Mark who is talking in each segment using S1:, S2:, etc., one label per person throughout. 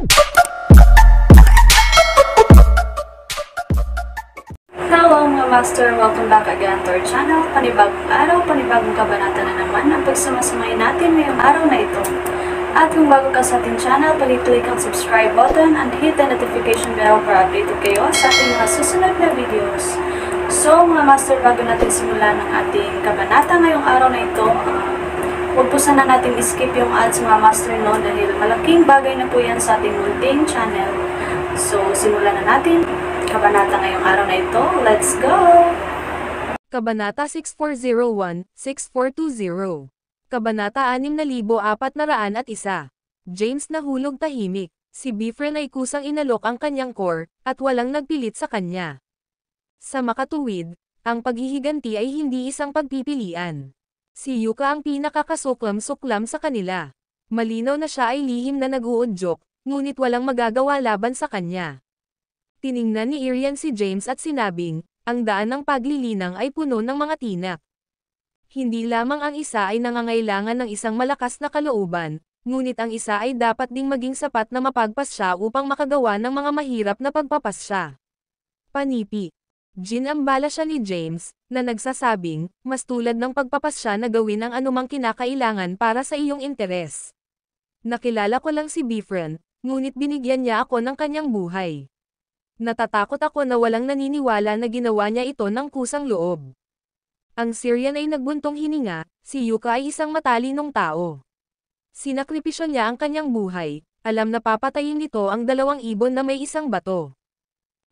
S1: Hello mga master! Welcome back again to our channel. Panibagong araw, panibagong kabanata na naman ang pagsamasamayin natin ngayong araw na ito. At kung bago ka sa ating channel, pag-click ang subscribe button and hit the notification bell para updated kayo sa ating mga susunod na videos. So mga master, bago natin simulan ang ating kabanata ngayong araw na ito, huwag po sana natin skip yung ads mga master no, dahil malaking bagay na po yan sa ating munting channel. So simulan na natin kabanata ngayong araw na ito. Let's go!
S2: Kabanata 6401-6420. Kabanata 6401. James nahulog tahimik. Si Bifren ay kusang inalok ang kanyang core, at walang nagpilit sa kanya. Sa makatuwid, ang paghihiganti ay hindi isang pagpipilian. Si Yuka ang pinakakasuklam-suklam sa kanila. Malinaw na siya ay lihim na nag-uudyok, ngunit walang magagawa laban sa kanya. Tiningnan ni Irian si James at sinabing, ang daan ng paglilinang ay puno ng mga tinak. Hindi lamang ang isa ay nangangailangan ng isang malakas na kalooban, ngunit ang isa ay dapat ding maging sapat na mapagpasya upang makagawa ng mga mahirap na pagpapasya. Panipi. Ginambala siya ni James, na nagsasabing, mas tulad ng pagpapasya na gawin ang anumang kinakailangan para sa iyong interes. Nakilala ko lang si Bifren, ngunit binigyan niya ako ng kanyang buhay. Natatakot ako na walang naniniwala na ginawa niya ito ng kusang loob. Ang Syrian ay nagbuntong hininga, si Yuka ay isang matalinong tao. Sinakripisyo niya ang kanyang buhay, alam na papatayin nito ang 2 ibon na may isang bato.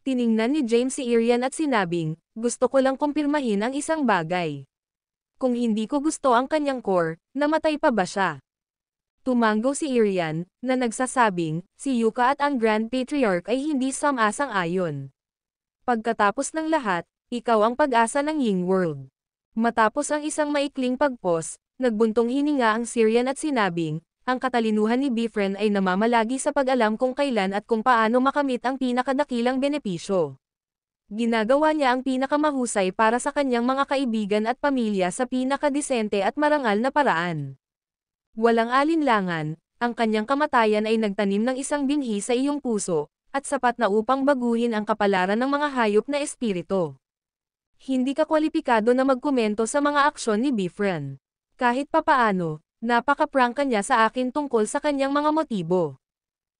S2: Tiningnan ni James si Irian at sinabing, gusto ko lang kumpirmahin ang isang bagay. Kung hindi ko gusto ang kanyang core, namatay pa ba siya? Tumango si Irian, na nagsasabing, si Yuka at ang Grand Patriarch ay hindi sam-asang-ayon. Pagkatapos ng lahat, ikaw ang pag-asa ng Ying World. Matapos ang isang maikling pagpos, nagbuntong hininga ang Syrian at sinabing, ang katalinuhan ni Bifren ay namamalagi sa pag-alam kung kailan at kung paano makamit ang pinakadakilang benepisyo. Ginagawa niya ang pinakamahusay para sa kanyang mga kaibigan at pamilya sa pinakadisente at marangal na paraan. Walang alinlangan, ang kanyang kamatayan ay nagtanim ng isang binhi sa iyong puso, at sapat na upang baguhin ang kapalaran ng mga hayop na espiritu. Hindi ka kwalipikado na magkomento sa mga aksyon ni Bifren. Kahit papaano, napaka-prangka niya sa akin tungkol sa kanyang mga motibo.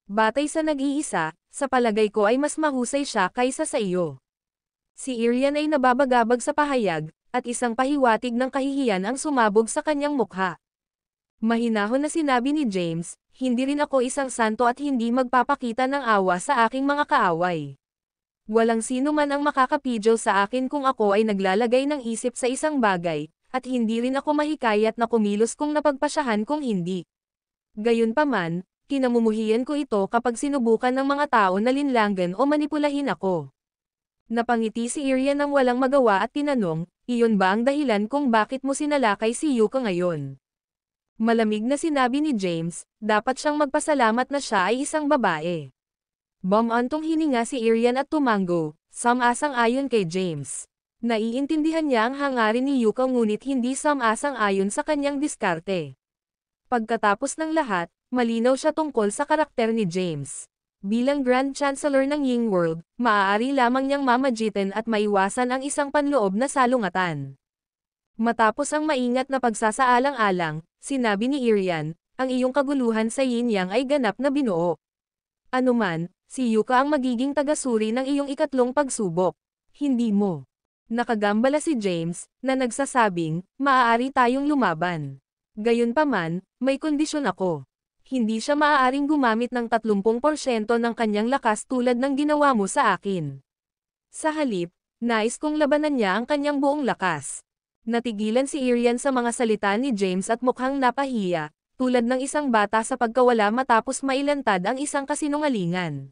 S2: Batay sa nag-iisa, sa palagay ko ay mas mahusay siya kaysa sa iyo. Si Irian ay nababagabag sa pahayag, at isang pahiwatig ng kahihiyan ang sumabog sa kanyang mukha. Mahinahon na sinabi ni James, hindi rin ako isang santo at hindi magpapakita ng awa sa aking mga kaaway. Walang sino man ang makakapidyo sa akin kung ako ay naglalagay ng isip sa isang bagay, at hindi rin ako mahikayat na kumilos kung napagpasyahan kung hindi. Gayunpaman, kinamumuhian ko ito kapag sinubukan ng mga tao na linlangan o manipulahin ako. Napangiti si Irian ng walang magawa at tinanong, iyon ba ang dahilan kung bakit mo sinalakay si Yuka ngayon? Malamig na sinabi ni James, dapat siyang magpasalamat na siya ay isang babae. Bumantong hininga si Irian at tumango, sam-asang-ayon kay James. Naiintindihan niya ang hangarin ni Yuka ngunit hindi sam-asang-ayon sa kanyang diskarte. Pagkatapos ng lahat, malinaw siya tungkol sa karakter ni James. Bilang Grand Chancellor ng Ying World, maaari lamang niyang mamagitan at maiwasan ang isang panloob na salungatan. Matapos ang maingat na pagsasaalang-alang, sinabi ni Irian, ang iyong kaguluhan sa yin-yang ay ganap na binuo. Anuman, si Yuka ang magiging tagasuri ng iyong ikatlong pagsubok. Hindi mo. Nakagambala si James, na nagsasabing, maaari tayong lumaban. Gayunpaman, may kondisyon ako. Hindi siya maaaring gumamit ng 30% ng kanyang lakas tulad ng ginawa mo sa akin. Sa halip, nais kong labanan niya ang kanyang buong lakas. Natigilan si Irian sa mga salita ni James at mukhang napahiya, tulad ng isang bata sa pagkawala matapos mailantad ang isang kasinungalingan.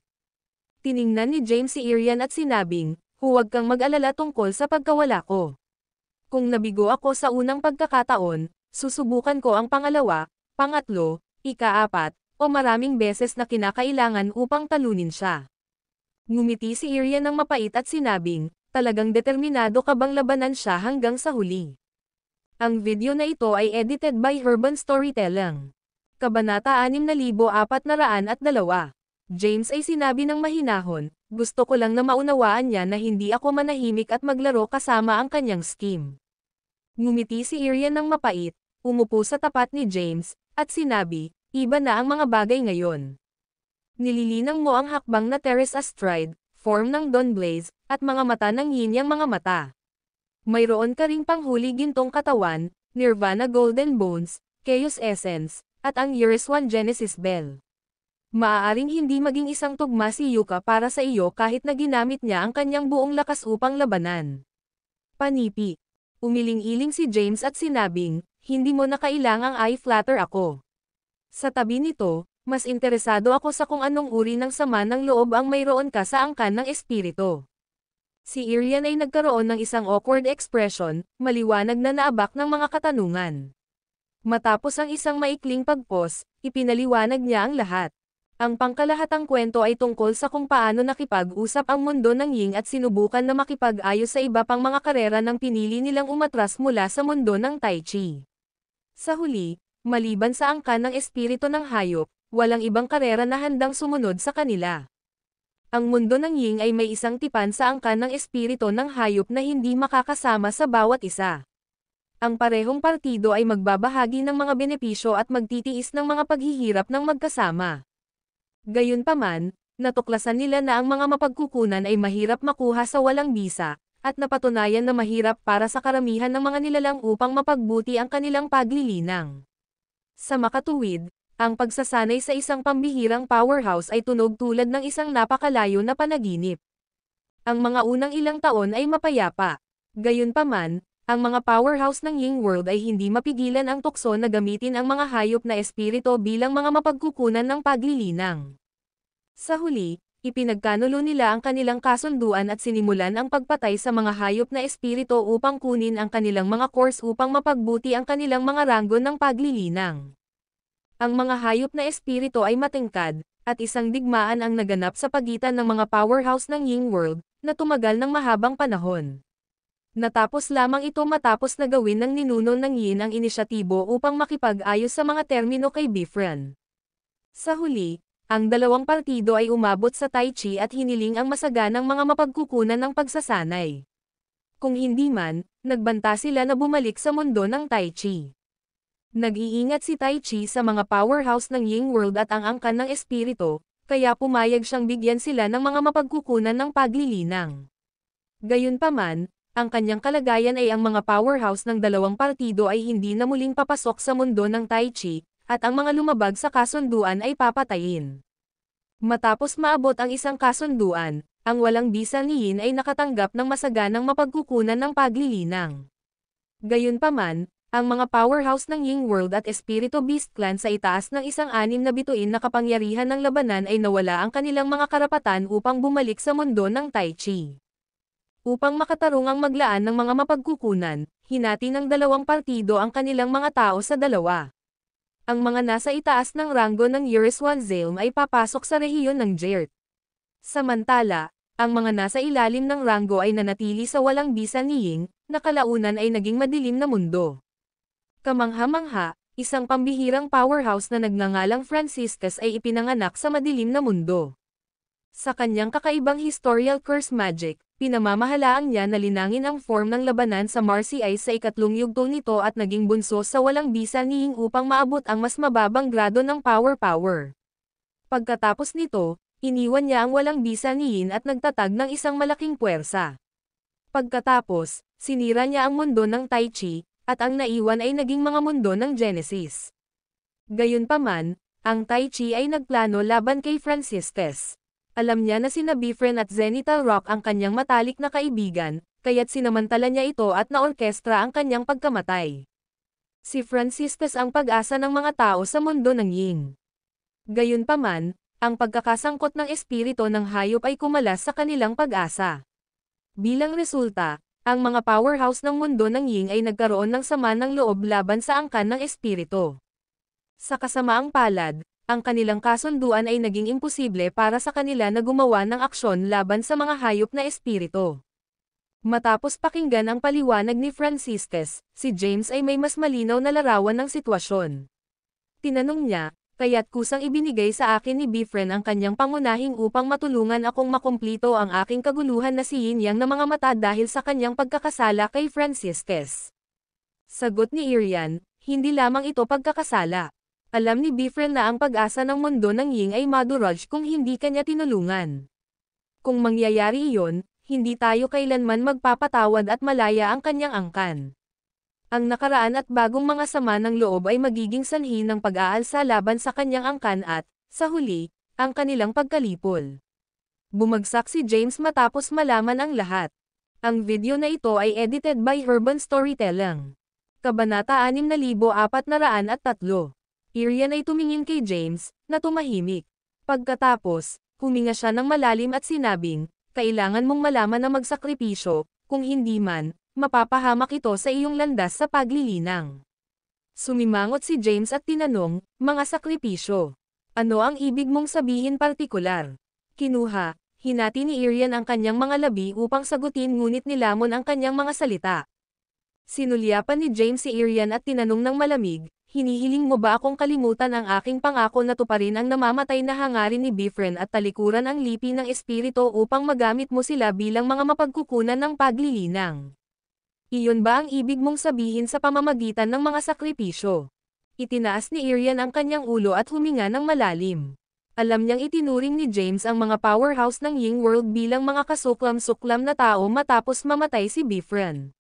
S2: Tiningnan ni James si Irian at sinabing, huwag kang mag-alala tungkol sa pagkawala ko. Kung nabigo ako sa unang pagkakataon, susubukan ko ang pangalawa, pangatlo, ika-4, o maraming beses na kinakailangan upang talunin siya. Ngumiti si Irian ng mapait at sinabing, talagang determinado ka bang labanan siya hanggang sa huli? Ang video na ito ay edited by Urban Storytelling. Kabanata 6402. James ay sinabi ng mahinahon, gusto ko lang na maunawaan niya na hindi ako manahimik at maglaro kasama ang kanyang scheme. Ngumiti si Irian ng mapait, umupo sa tapat ni James, at sinabi, iba na ang mga bagay ngayon. Nililinang mo ang hakbang na Terrace Astride, form ng Dawn Blaze, at mga mata ng Yin yang mga mata. Mayroon ka ring panghuli gintong katawan, Nirvana Golden Bones, Chaos Essence, at ang Euriswan Genesis Bell. Maaaring hindi maging isang tugma si Yuka para sa iyo kahit na ginamit niya ang kanyang buong lakas upang labanan. Panipi. Umiling-iling si James at sinabing, hindi mo na kailangang i-flatter ako. Sa tabi nito, mas interesado ako sa kung anong uri ng sama ng loob ang mayroon ka sa angkan ng espiritu. Si Irian ay nagkaroon ng isang awkward expression, maliwanag na naabak ng mga katanungan. Matapos ang isang maikling pagpos, ipinaliwanag niya ang lahat. Ang pangkalahatang kwento ay tungkol sa kung paano nakipag-usap ang mundo ng Ying at sinubukan na makipag-ayos sa iba pang mga karera nang pinili nilang umatras mula sa mundo ng Tai Chi. Sa huli, maliban sa angkan ng espiritu ng hayop, walang ibang karera na handang sumunod sa kanila. Ang mundo ng Ying ay may isang tipan sa angkan ng espiritu ng hayop na hindi makakasama sa bawat isa. Ang parehong partido ay magbabahagi ng mga benepisyo at magtitiis ng mga paghihirap ng magkasama. Gayunpaman, natuklasan nila na ang mga mapagkukunan ay mahirap makuha sa walang bisa, at napatunayan na mahirap para sa karamihan ng mga nilalang upang mapagbuti ang kanilang paglilinang. Sa makatuwid, ang pagsasanay sa isang pambihirang powerhouse ay tunog tulad ng isang napakalayo na panaginip. Ang mga unang ilang taon ay mapayapa. Gayunpaman, ang mga powerhouse ng Ying World ay hindi mapigilan ang tukso na gamitin ang mga hayop na espiritu bilang mga mapagkukunan ng paglilinang. Sa huli, ipinagkanulo nila ang kanilang kasunduan at sinimulan ang pagpatay sa mga hayop na espiritu upang kunin ang kanilang mga cores upang mapagbuti ang kanilang mga ranggo ng paglilinang. Ang mga hayop na espiritu ay matingkad, at isang digmaan ang naganap sa pagitan ng mga powerhouse ng Ying World, na tumagal ng mahabang panahon. Natapos lamang ito matapos na gawin ng ninuno ng Yin ang inisyatibo upang makipag-ayos sa mga termino kay Bifren. Sa huli, ang dalawang partido ay umabot sa Tai Chi at hiniling ang masaganang mga mapagkukunan ng pagsasanay. Kung hindi man, nagbanta sila na bumalik sa mundo ng Tai Chi. Nag-iingat si Tai Chi sa mga powerhouse ng Ying World at ang angkan ng espiritu, kaya pumayag siyang bigyan sila ng mga mapagkukunan ng paglilinang. Gayunpaman, ang kanyang kalagayan ay ang mga powerhouse ng dalawang partido ay hindi na muling papasok sa mundo ng Tai Chi, at ang mga lumabag sa kasunduan ay papatayin. Matapos maabot ang isang kasunduan, ang walang bisa ni Yin ay nakatanggap ng masaganang mapagkukunan ng paglilinang. Gayunpaman, ang mga powerhouse ng Ying World at Espiritu Beast Clan sa itaas ng isang anim na bituin na kapangyarihan ng labanan ay nawala ang kanilang mga karapatan upang bumalik sa mundo ng Tai Chi. Upang makatarong ang maglaan ng mga mapagkukunan, hinati ng dalawang partido ang kanilang mga tao sa dalawa. Ang mga nasa itaas ng ranggo ng Euriswan Zelm ay papasok sa rehiyon ng Jert. Samantala, ang mga nasa ilalim ng ranggo ay nanatili sa walang bisa ni Ying, na kalaunan ay naging madilim na mundo. Kamangha-mangha, isang pambihirang powerhouse na nagngangalang Franciscus ay ipinanganak sa madilim na mundo. Sa kanyang kakaibang historical curse magic, pinamamahalaan niya na linangin ang form ng labanan sa Marcy Ice sa ikatlong yugto nito at naging bunso sa walang bisa ni Ying upang maabot ang mas mababang grado ng power. Pagkatapos nito, iniwan niya ang walang bisa ni Yin at nagtatag ng isang malaking puwersa. Pagkatapos, sinira niya ang mundo ng Tai Chi, at ang naiwan ay naging mga mundo ng Genesis. Gayunpaman, ang Tai Chi ay nagplano laban kay Franciscus. Alam niya na sina Bifren at Zenital Rock ang kanyang matalik na kaibigan, kaya't sinamantala niya ito at naorkestra ang kanyang pagkamatay. Si Franciscus ang pag-asa ng mga tao sa mundo ng Ying. Gayunpaman, ang pagkakasangkot ng espiritu ng hayop ay kumalas sa kanilang pag-asa. Bilang resulta, ang mga powerhouse ng mundo ng Ying ay nagkaroon ng sama ng loob laban sa angkan ng espiritu. Sa kasamaang palad, ang kanilang kasunduan ay naging imposible para sa kanila na gumawa ng aksyon laban sa mga hayop na espiritu. Matapos pakinggan ang paliwanag ni Franciscus, si James ay may mas malinaw na larawan ng sitwasyon. Tinanong niya, Kaya't kusang ibinigay sa akin ni Bifren ang kanyang pangunahing upang matulungan akong makumplito ang aking kaguluhan na si Yin Yang na mga mata dahil sa kanyang pagkakasala kay Francisques. Sagot ni Irian, hindi lamang ito pagkakasala. Alam ni Bifren na ang pag-asa ng mundo ng Ying ay madurog kung hindi kanya tinulungan. Kung mangyayari iyon, hindi tayo kailanman magpapatawad at malaya ang kanyang angkan. Ang nakaraan at bagong mga sama ng loob ay magiging sanhi ng pag-aalsa laban sa kanyang angkan at, sa huli, ang kanilang pagkalipol. Bumagsak si James matapos malaman ang lahat. Ang video na ito ay edited by Urban Storytelling. Kabanata 6403. Irian ay tumingin kay James, na tumahimik. Pagkatapos, huminga siya ng malalim at sinabing, kailangan mong malaman na magsakripisyo, kung hindi man, mapapahamak ito sa iyong landas sa paglilinang. Sumimangot si James at tinanong, mga sakripisyo. Ano ang ibig mong sabihin partikular? Kinuha, hinati ni Irian ang kanyang mga labi upang sagutin ngunit nilamon ang kanyang mga salita. Sinulyapan ni James si Irian at tinanong ng malamig, hinihiling mo ba akong kalimutan ang aking pangako na tuparin ang namamatay na hangarin ni Bifren at talikuran ang lipi ng espiritu upang magamit mo sila bilang mga mapagkukunan ng paglilinang? Iyon ba ang ibig mong sabihin sa pamamagitan ng mga sakripisyo? Itinaas ni Irian ang kanyang ulo at huminga ng malalim. Alam niyang itinuring ni James ang mga powerhouse ng Ying World bilang mga kasuklam-suklam na tao matapos mamatay si Bifren.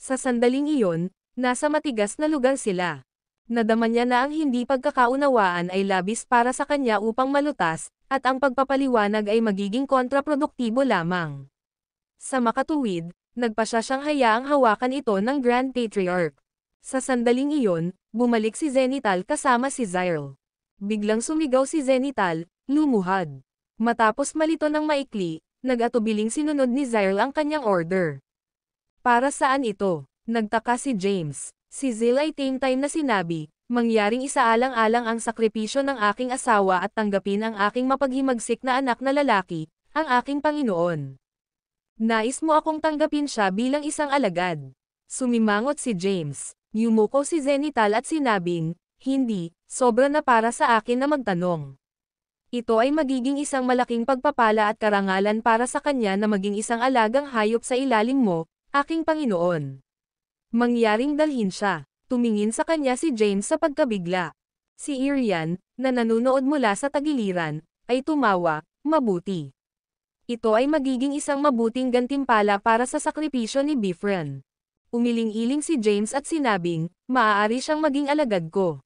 S2: Sa sandaling iyon, nasa matigas na lugar sila. Nadama niya na ang hindi pagkakaunawaan ay labis para sa kanya upang malutas, at ang pagpapaliwanag ay magiging kontraproduktibo lamang. Sa makatuwid, nagpasya siyang hayaang hawakan ito ng Grand Patriarch. Sa sandaling iyon, bumalik si Zenital kasama si Zyril. Biglang sumigaw si Zenital, lumuhad. Matapos malito ng maikli, nag-atubiling sinunod ni Zyril ang kanyang order. Para saan ito? Nagtaka si James. Si Zil ay same time na sinabi, mangyaring isaalang-alang ang sakripisyo ng aking asawa at tanggapin ang aking mapaghimagsik na anak na lalaki, ang aking Panginoon. Nais mo akong tanggapin siya bilang isang alagad. Sumimangot si James. Yumuko si Zenital at sinabing, hindi, sobra na para sa akin na magtanong. Ito ay magiging isang malaking pagpapala at karangalan para sa kanya na maging isang alagang hayop sa ilalim mo, aking Panginoon. Mangyaring dalhin siya. Tumingin sa kanya si James sa pagkabigla. Si Irian, na nanunood mula sa tagiliran, ay tumawa, mabuti. Ito ay magiging isang mabuting gantimpala para sa sakripisyo ni Bifren. Umiling-iling si James at sinabing, maaari siyang maging alagad ko.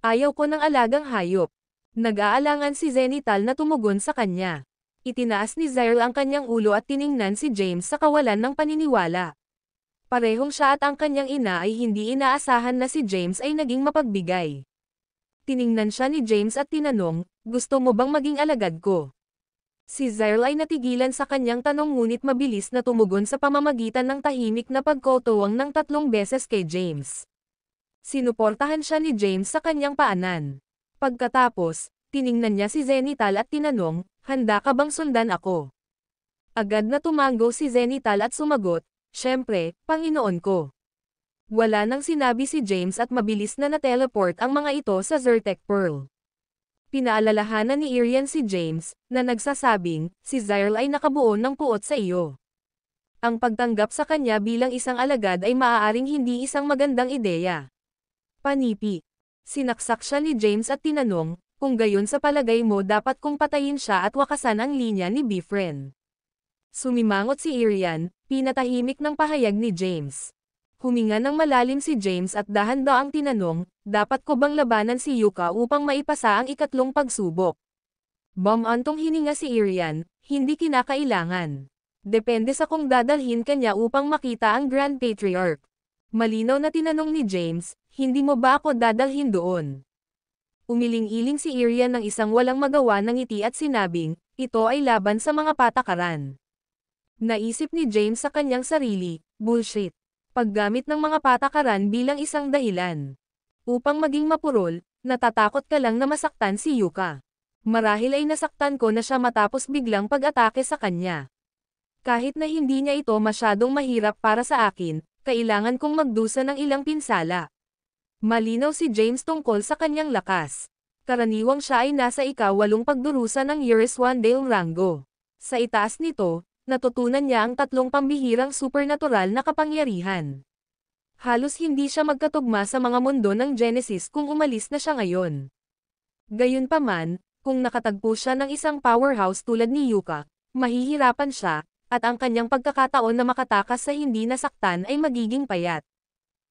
S2: Ayaw ko ng alagang hayop. Nag-aalangan si Zenital na tumugon sa kanya. Itinaas ni Zyril ang kanyang ulo at tiningnan si James sa kawalan ng paniniwala. Parehong siya at ang kanyang ina ay hindi inaasahan na si James ay naging mapagbigay. Tiningnan siya ni James at tinanong, gusto mo bang maging alagad ko? Si Zyril ay natigilan sa kanyang tanong ngunit mabilis na tumugon sa pamamagitan ng tahimik na pagkotuwang ng 3 beses kay James. Sinuportahan siya ni James sa kanyang paanan. Pagkatapos, tiningnan niya si Zenital at tinanong, handa ka bang sundan ako? Agad na tumango si Zenital at sumagot, syempre, Panginoon ko. Wala nang sinabi si James at mabilis na na-teleport ang mga ito sa Zyrtec Pearl. Pinaalalahanan ni Irian si James, na nagsasabing, si Zyril ay nakabuo ng puot sa iyo. Ang pagtanggap sa kanya bilang isang alagad ay maaaring hindi isang magandang ideya. Panipi. Sinaksak siya ni James at tinanong, kung gayon sa palagay mo dapat kong patayin siya at wakasan ang linya ni Bifren. Sumimangot si Irian, pinatahimik ng pahayag ni James. Huminga ng malalim si James at dahan-daang tinanong, dapat ko bang labanan si Yuka upang maipasa ang ikatlong pagsubok? Bumantong hininga si Irian, hindi kinakailangan. Depende sa kung dadalhin kanya upang makita ang Grand Patriarch. Malinaw na tinanong ni James, hindi mo ba ako dadalhin doon? Umiling-iling si Irian ng isang walang magawa ng ngiti at sinabing, ito ay laban sa mga patakaran. Naisip ni James sa kanyang sarili, bullshit. Paggamit ng mga patakaran bilang isang dahilan. Upang maging mapurol, natatakot ka lang na masaktan si Yuka. Marahil ay nasaktan ko na siya matapos biglang pag-atake sa kanya. Kahit na hindi niya ito masyadong mahirap para sa akin, kailangan kong magdusa ng ilang pinsala. Malinaw si James tungkol sa kanyang lakas. Karaniwang siya ay nasa ika-8 pagdurusa ng Yeriswandale rango. Sa itaas nito, natutunan niya ang 3 pambihirang supernatural na kapangyarihan. Halos hindi siya magkatugma sa mga mundo ng Genesis kung umalis na siya ngayon. Gayunpaman, kung nakatagpo siya ng isang powerhouse tulad ni Yuka, mahihirapan siya, at ang kanyang pagkakataon na makatakas sa hindi nasaktan ay magiging payat.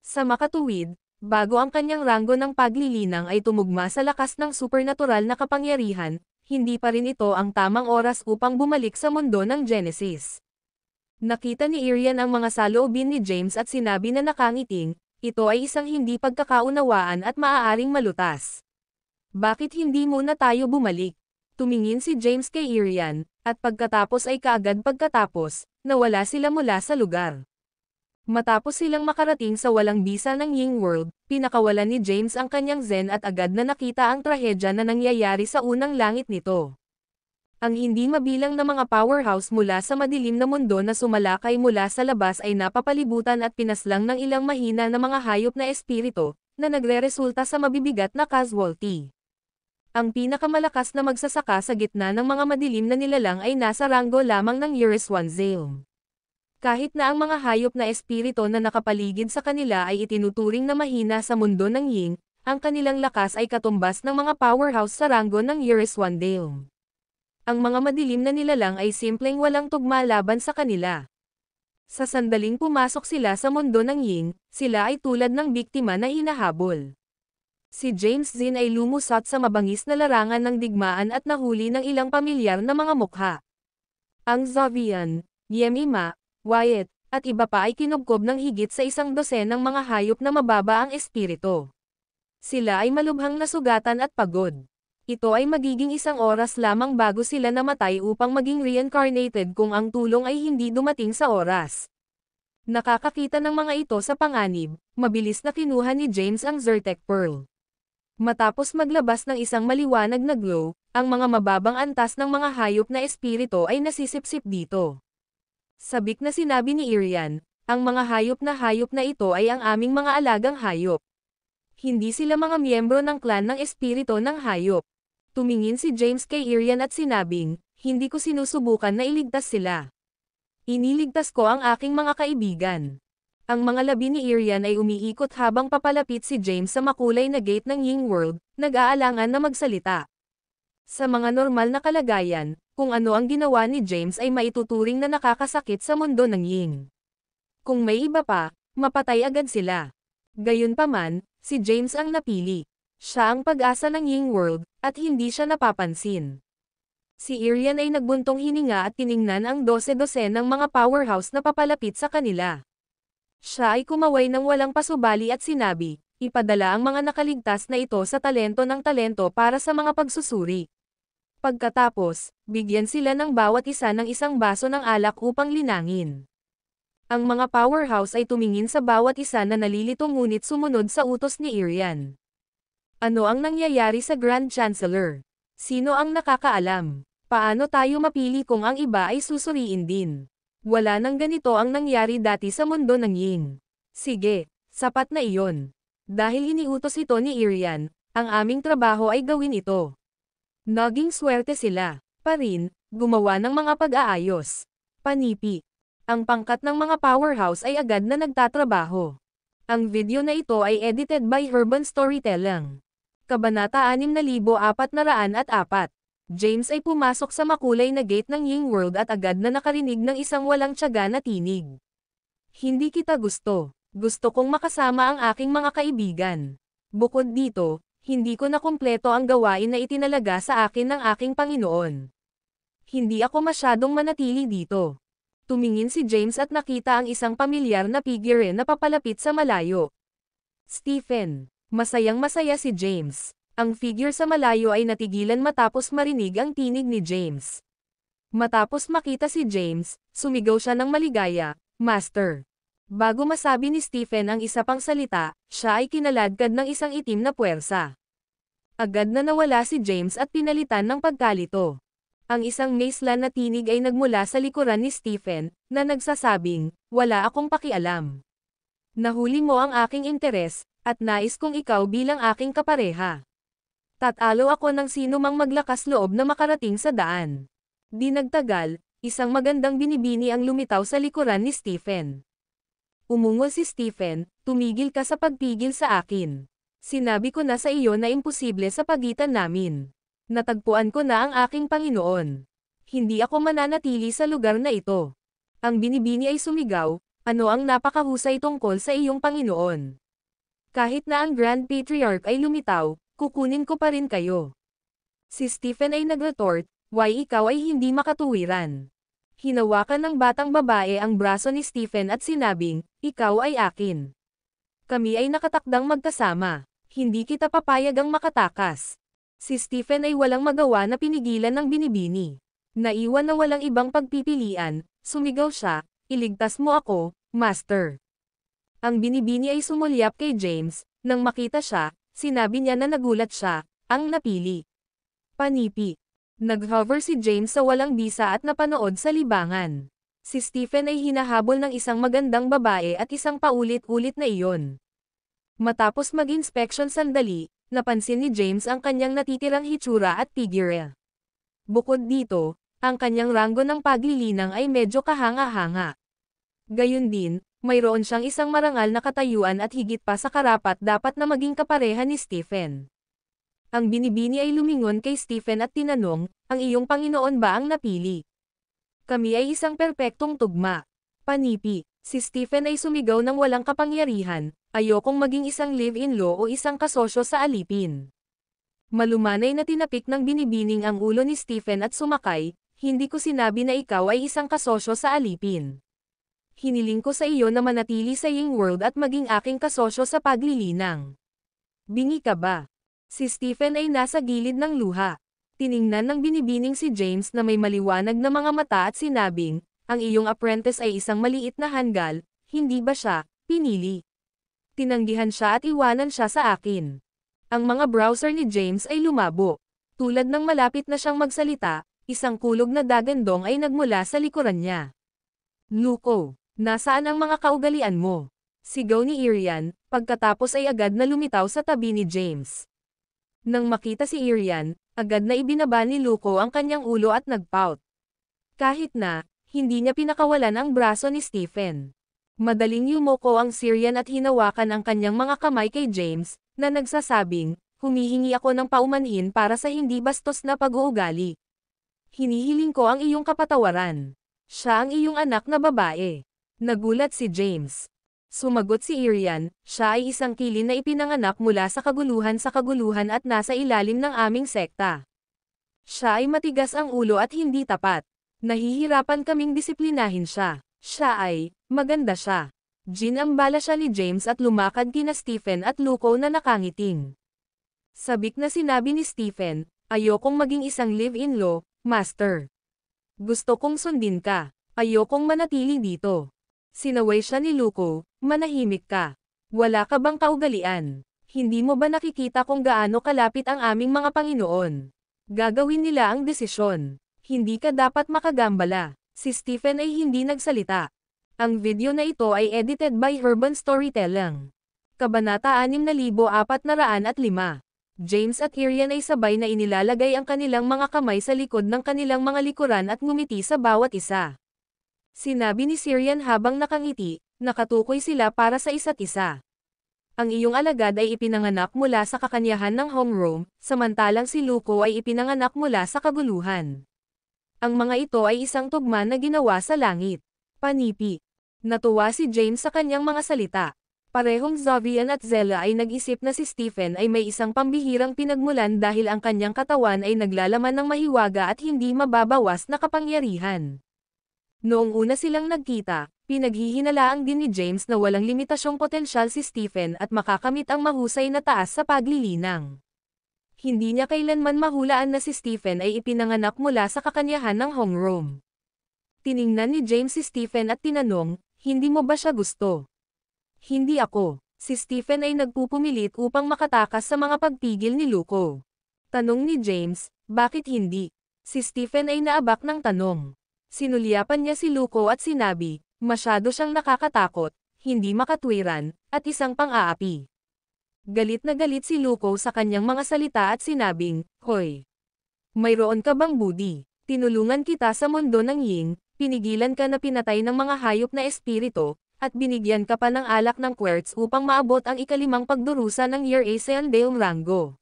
S2: Sa makatuwid, bago ang kanyang ranggo ng paglilinang ay tumugma sa lakas ng supernatural na kapangyarihan, hindi pa rin ito ang tamang oras upang bumalik sa mundo ng Genesis. Nakita ni Irian ang mga saloobin ni James at sinabi na nakangiting, ito ay isang hindi pagkakaunawaan at maaaring malutas. Bakit hindi muna tayo bumalik? Tumingin si James kay Irian, at pagkatapos ay kaagad pagkatapos, nawala sila mula sa lugar. Matapos silang makarating sa walang bisa ng Ying World, pinakawalan ni James ang kanyang Zen at agad na nakita ang trahedya na nangyayari sa unang langit nito. Ang hindi mabilang na mga powerhouse mula sa madilim na mundo na sumalakay mula sa labas ay napapalibutan at pinaslang ng ilang mahina na mga hayop na espiritu, na nagre-resulta sa mabibigat na casualty. Ang pinakamalakas na magsasaka sa gitna ng mga madilim na nilalang ay nasa ranggo lamang ng Yeriswandale. Kahit na ang mga hayop na espiritu na nakapaligid sa kanila ay itinuturing na mahina sa mundo ng Ying, ang kanilang lakas ay katumbas ng mga powerhouse sa ranggo ng Yeriswandale. Ang mga madilim na nilalang ay simpleng walang tugma laban sa kanila. Sa sandaling pumasok sila sa mundo ng Ying, sila ay tulad ng biktima na hinahabol. Si James Zin ay lumusot sa mabangis na larangan ng digmaan at nahuli ng ilang pamilyar na mga mukha. Ang Zovian, Yemima, Wyatt, at iba pa ay kinubkob ng higit sa 100 ng mga hayop na mababa ang espiritu. Sila ay malubhang nasugatan at pagod. Ito ay magiging 1 oras lamang bago sila namatay upang maging reincarnated kung ang tulong ay hindi dumating sa oras. Nakakakita ng mga ito sa panganib, mabilis na kinuha ni James ang Zyrtec Pearl. Matapos maglabas ng isang maliwanag na glow, ang mga mababang antas ng mga hayop na espiritu ay nasisipsip dito. Sabik na sinabi ni Irian, ang mga hayop na ito ay ang aming mga alagang hayop. Hindi sila mga miyembro ng clan ng espiritu ng hayop. Tumingin si James kay Irian at sinabing, hindi ko sinusubukan na iligtas sila. Iniligtas ko ang aking mga kaibigan. Ang mga labi ni Irian ay umiikot habang papalapit si James sa makulay na gate ng Ying World, nag-aalangan na magsalita. Sa mga normal na kalagayan, kung ano ang ginawa ni James ay maituturing na nakakasakit sa mundo ng Ying. Kung may iba pa, mapatay agad sila. Gayunpaman, si James ang napili. Siya ang pag-asa ng Ying World, at hindi siya napapansin. Si Irian ay nagbuntong hininga at tiningnan ang 12 ng mga powerhouse na papalapit sa kanila. Siya ay kumaway ng walang pasubali at sinabi, ipadala ang mga nakaligtas na ito sa talento ng talento para sa mga pagsusuri. Pagkatapos, bigyan sila ng bawat isa ng isang baso ng alak upang linangin. Ang mga powerhouse ay tumingin sa bawat isa na nalilito ngunit sumunod sa utos ni Irian. Ano ang nangyayari sa Grand Chancellor? Sino ang nakakaalam? Paano tayo mapili kung ang iba ay susuriin din? Wala nang ganito ang nangyari dati sa mundo ng Ying. Sige, sapat na iyon. Dahil iniutos ito ni Irian, ang aming trabaho ay gawin ito. Naging swerte sila, pa rin, gumawa ng mga pag-aayos. Panipi. Ang pangkat ng mga powerhouse ay agad na nagtatrabaho. Ang video na ito ay edited by Urban Storytelling. Kabanata 6404. James ay pumasok sa makulay na gate ng Ying World at agad na nakarinig ng isang walang tiyaga na tinig. Hindi kita gusto. Gusto kong makasama ang aking mga kaibigan. Bukod dito, hindi ko na kumpleto ang gawain na itinalaga sa akin ng aking Panginoon. Hindi ako masyadong manatili dito. Tumingin si James at nakita ang isang pamilyar na figure na papalapit sa malayo. Stephen. Masayang-masaya si James. Ang figure sa malayo ay natigilan matapos marinig ang tinig ni James. Matapos makita si James, sumigaw siya ng maligaya, Master. Bago masabi ni Stephen ang isa pang salita, siya ay kinaladkad ng isang itim na puwersa. Agad na nawala si James at pinalitan ng pagkalito. Ang isang maislan na tinig ay nagmula sa likuran ni Stephen, na nagsasabing, wala akong pakialam. Nahuli mo ang aking interes, at nais kong ikaw bilang aking kapareha. Tatalo ako ng sino mang maglakas loob na makarating sa daan. Di nagtagal, isang magandang binibini ang lumitaw sa likuran ni Stephen. Umungol si Stephen, tumigil ka sa pagpigil sa akin. Sinabi ko na sa iyo na imposible sa pagitan namin. Natagpuan ko na ang aking Panginoon. Hindi ako mananatili sa lugar na ito. Ang binibini ay sumigaw, ano ang napakahusay tungkol sa iyong Panginoon. Kahit na ang Grand Patriarch ay lumitaw, kukunin ko pa rin kayo. Si Stephen ay nagretort, why ikaw ay hindi makatuwiran. Hinawakan ng batang babae ang braso ni Stephen at sinabing, ikaw ay akin. Kami ay nakatakdang magkasama. Hindi kita papayagang makatakas. Si Stephen ay walang magawa na pinigilan ng binibini. Naiwan na walang ibang pagpipilian, sumigaw siya, iligtas mo ako, Master. Ang binibini ay sumulyap kay James, nang makita siya, sinabi niya na nagulat siya, ang napili. Panipi. Nag-hover si James sa walang bisa at napanood sa libangan. Si Stephen ay hinahabol ng isang magandang babae at isang paulit-ulit na iyon. Matapos mag-inspection sandali, napansin ni James ang kanyang natitirang hitsura at figure. Bukod dito, ang kanyang ranggo ng paglilinang ay medyo kahanga-hanga. Gayun din, mayroon siyang isang marangal na katayuan at higit pa sa karapat dapat na maging kapareha ni Stephen. Ang binibini ay lumingon kay Stephen at tinanong, ang iyong Panginoon ba ang napili? Kami ay isang perpektong tugma. Panipi, si Stephen ay sumigaw ng walang kapangyarihan, ayokong maging isang live-in law o isang kasosyo sa alipin. Malumanay na tinapik ng binibining ang ulo ni Stephen at sumakay, hindi ko sinabi na ikaw ay isang kasosyo sa alipin. Hiniling ko sa iyo na manatili sa iyong world at maging aking kasosyo sa paglilinang. Bingi ka ba? Si Stephen ay nasa gilid ng luha. Tiningnan ng binibining si James na may maliwanag na mga mata at sinabing, ang iyong apprentice ay isang maliit na hanggal, hindi ba siya pinili? Tinanggihan siya at iwanan siya sa akin. Ang mga browser ni James ay lumabo. Tulad ng malapit na siyang magsalita, isang kulog na dagandong ay nagmula sa likuran niya. Luko, nasaan ang mga kaugalian mo? Sigaw ni Irian, pagkatapos ay agad na lumitaw sa tabi ni James. Nang makita si Irian, agad na ibinaba ni Luko ang kanyang ulo at nagpout. Kahit na, hindi niya pinakawalan ang braso ni Stephen. Madaling yumoko ang Syrian at hinawakan ang kanyang mga kamay kay James, na nagsasabing, humihingi ako ng paumanhin para sa hindi bastos na pag-uugali. Hinihiling ko ang iyong kapatawaran. Siya ang iyong anak na babae. Nagulat si James. Sumagot si Irian, siya ay isang kilin na ipinanganak mula sa kaguluhan at nasa ilalim ng aming sekta. Siya ay matigas ang ulo at hindi tapat. Nahihirapan kaming disiplinahin siya. Siya ay, maganda siya. Ginambala siya ni James at lumakad kina Stephen at Luko na nakangiting. Sabik na sinabi ni Stephen, ayokong maging isang live-in law, Master. Gusto kong sundin ka. Ayokong manatili dito. Sinaway siya ni Luko, manahimik ka. Wala ka bang kaugalian? Hindi mo ba nakikita kung gaano kalapit ang aming mga Panginoon? Gagawin nila ang desisyon. Hindi ka dapat makagambala. Si Stephen ay hindi nagsalita. Ang video na ito ay edited by Urban Storytelling. Kabanata 6405. James at Irian ay sabay na inilalagay ang kanilang mga kamay sa likod ng kanilang mga likuran at ngumiti sa bawat isa. Sinabi ni Syrian habang nakangiti, nakatukoy sila para sa isa't isa. Ang iyong alagad ay ipinanganak mula sa kakanyahan ng homeroom, samantalang si Luko ay ipinanganak mula sa kaguluhan. Ang mga ito ay isang tugma na ginawa sa langit. Panipi. Natuwa si James sa kanyang mga salita. Parehong Zovian at Zella ay nag-isip na si Stephen ay may isang pambihirang pinagmulan dahil ang kanyang katawan ay naglalaman ng mahiwaga at hindi mababawas na kapangyarihan. Noong una silang nagkita, pinaghihinalaang din ni James na walang limitasyong potensyal si Stephen at makakamit ang mahusay na taas sa paglilinang. Hindi niya kailanman mahulaan na si Stephen ay ipinanganak mula sa kakanyahan ng homeroom. Tiningnan ni James si Stephen at tinanong, hindi mo ba siya gusto? Hindi ako. Si Stephen ay nagpupumilit upang makatakas sa mga pagpigil ni Luko. Tanong ni James, bakit hindi? Si Stephen ay naabak ng tanong. Sinulyapan niya si Luko at sinabi, masyado siyang nakakatakot, hindi makatwiran, at isang pang-aapi. Galit na galit si Luko sa kanyang mga salita at sinabing, "Hoy! Mayroon ka bang budi? Tinulungan kita sa mundo ng Ying, pinigilan ka na pinatay ng mga hayop na espiritu, at binigyan ka pa ng alak ng quartz upang maabot ang ikalimang pagdurusa ng Year Aseandeum Rango.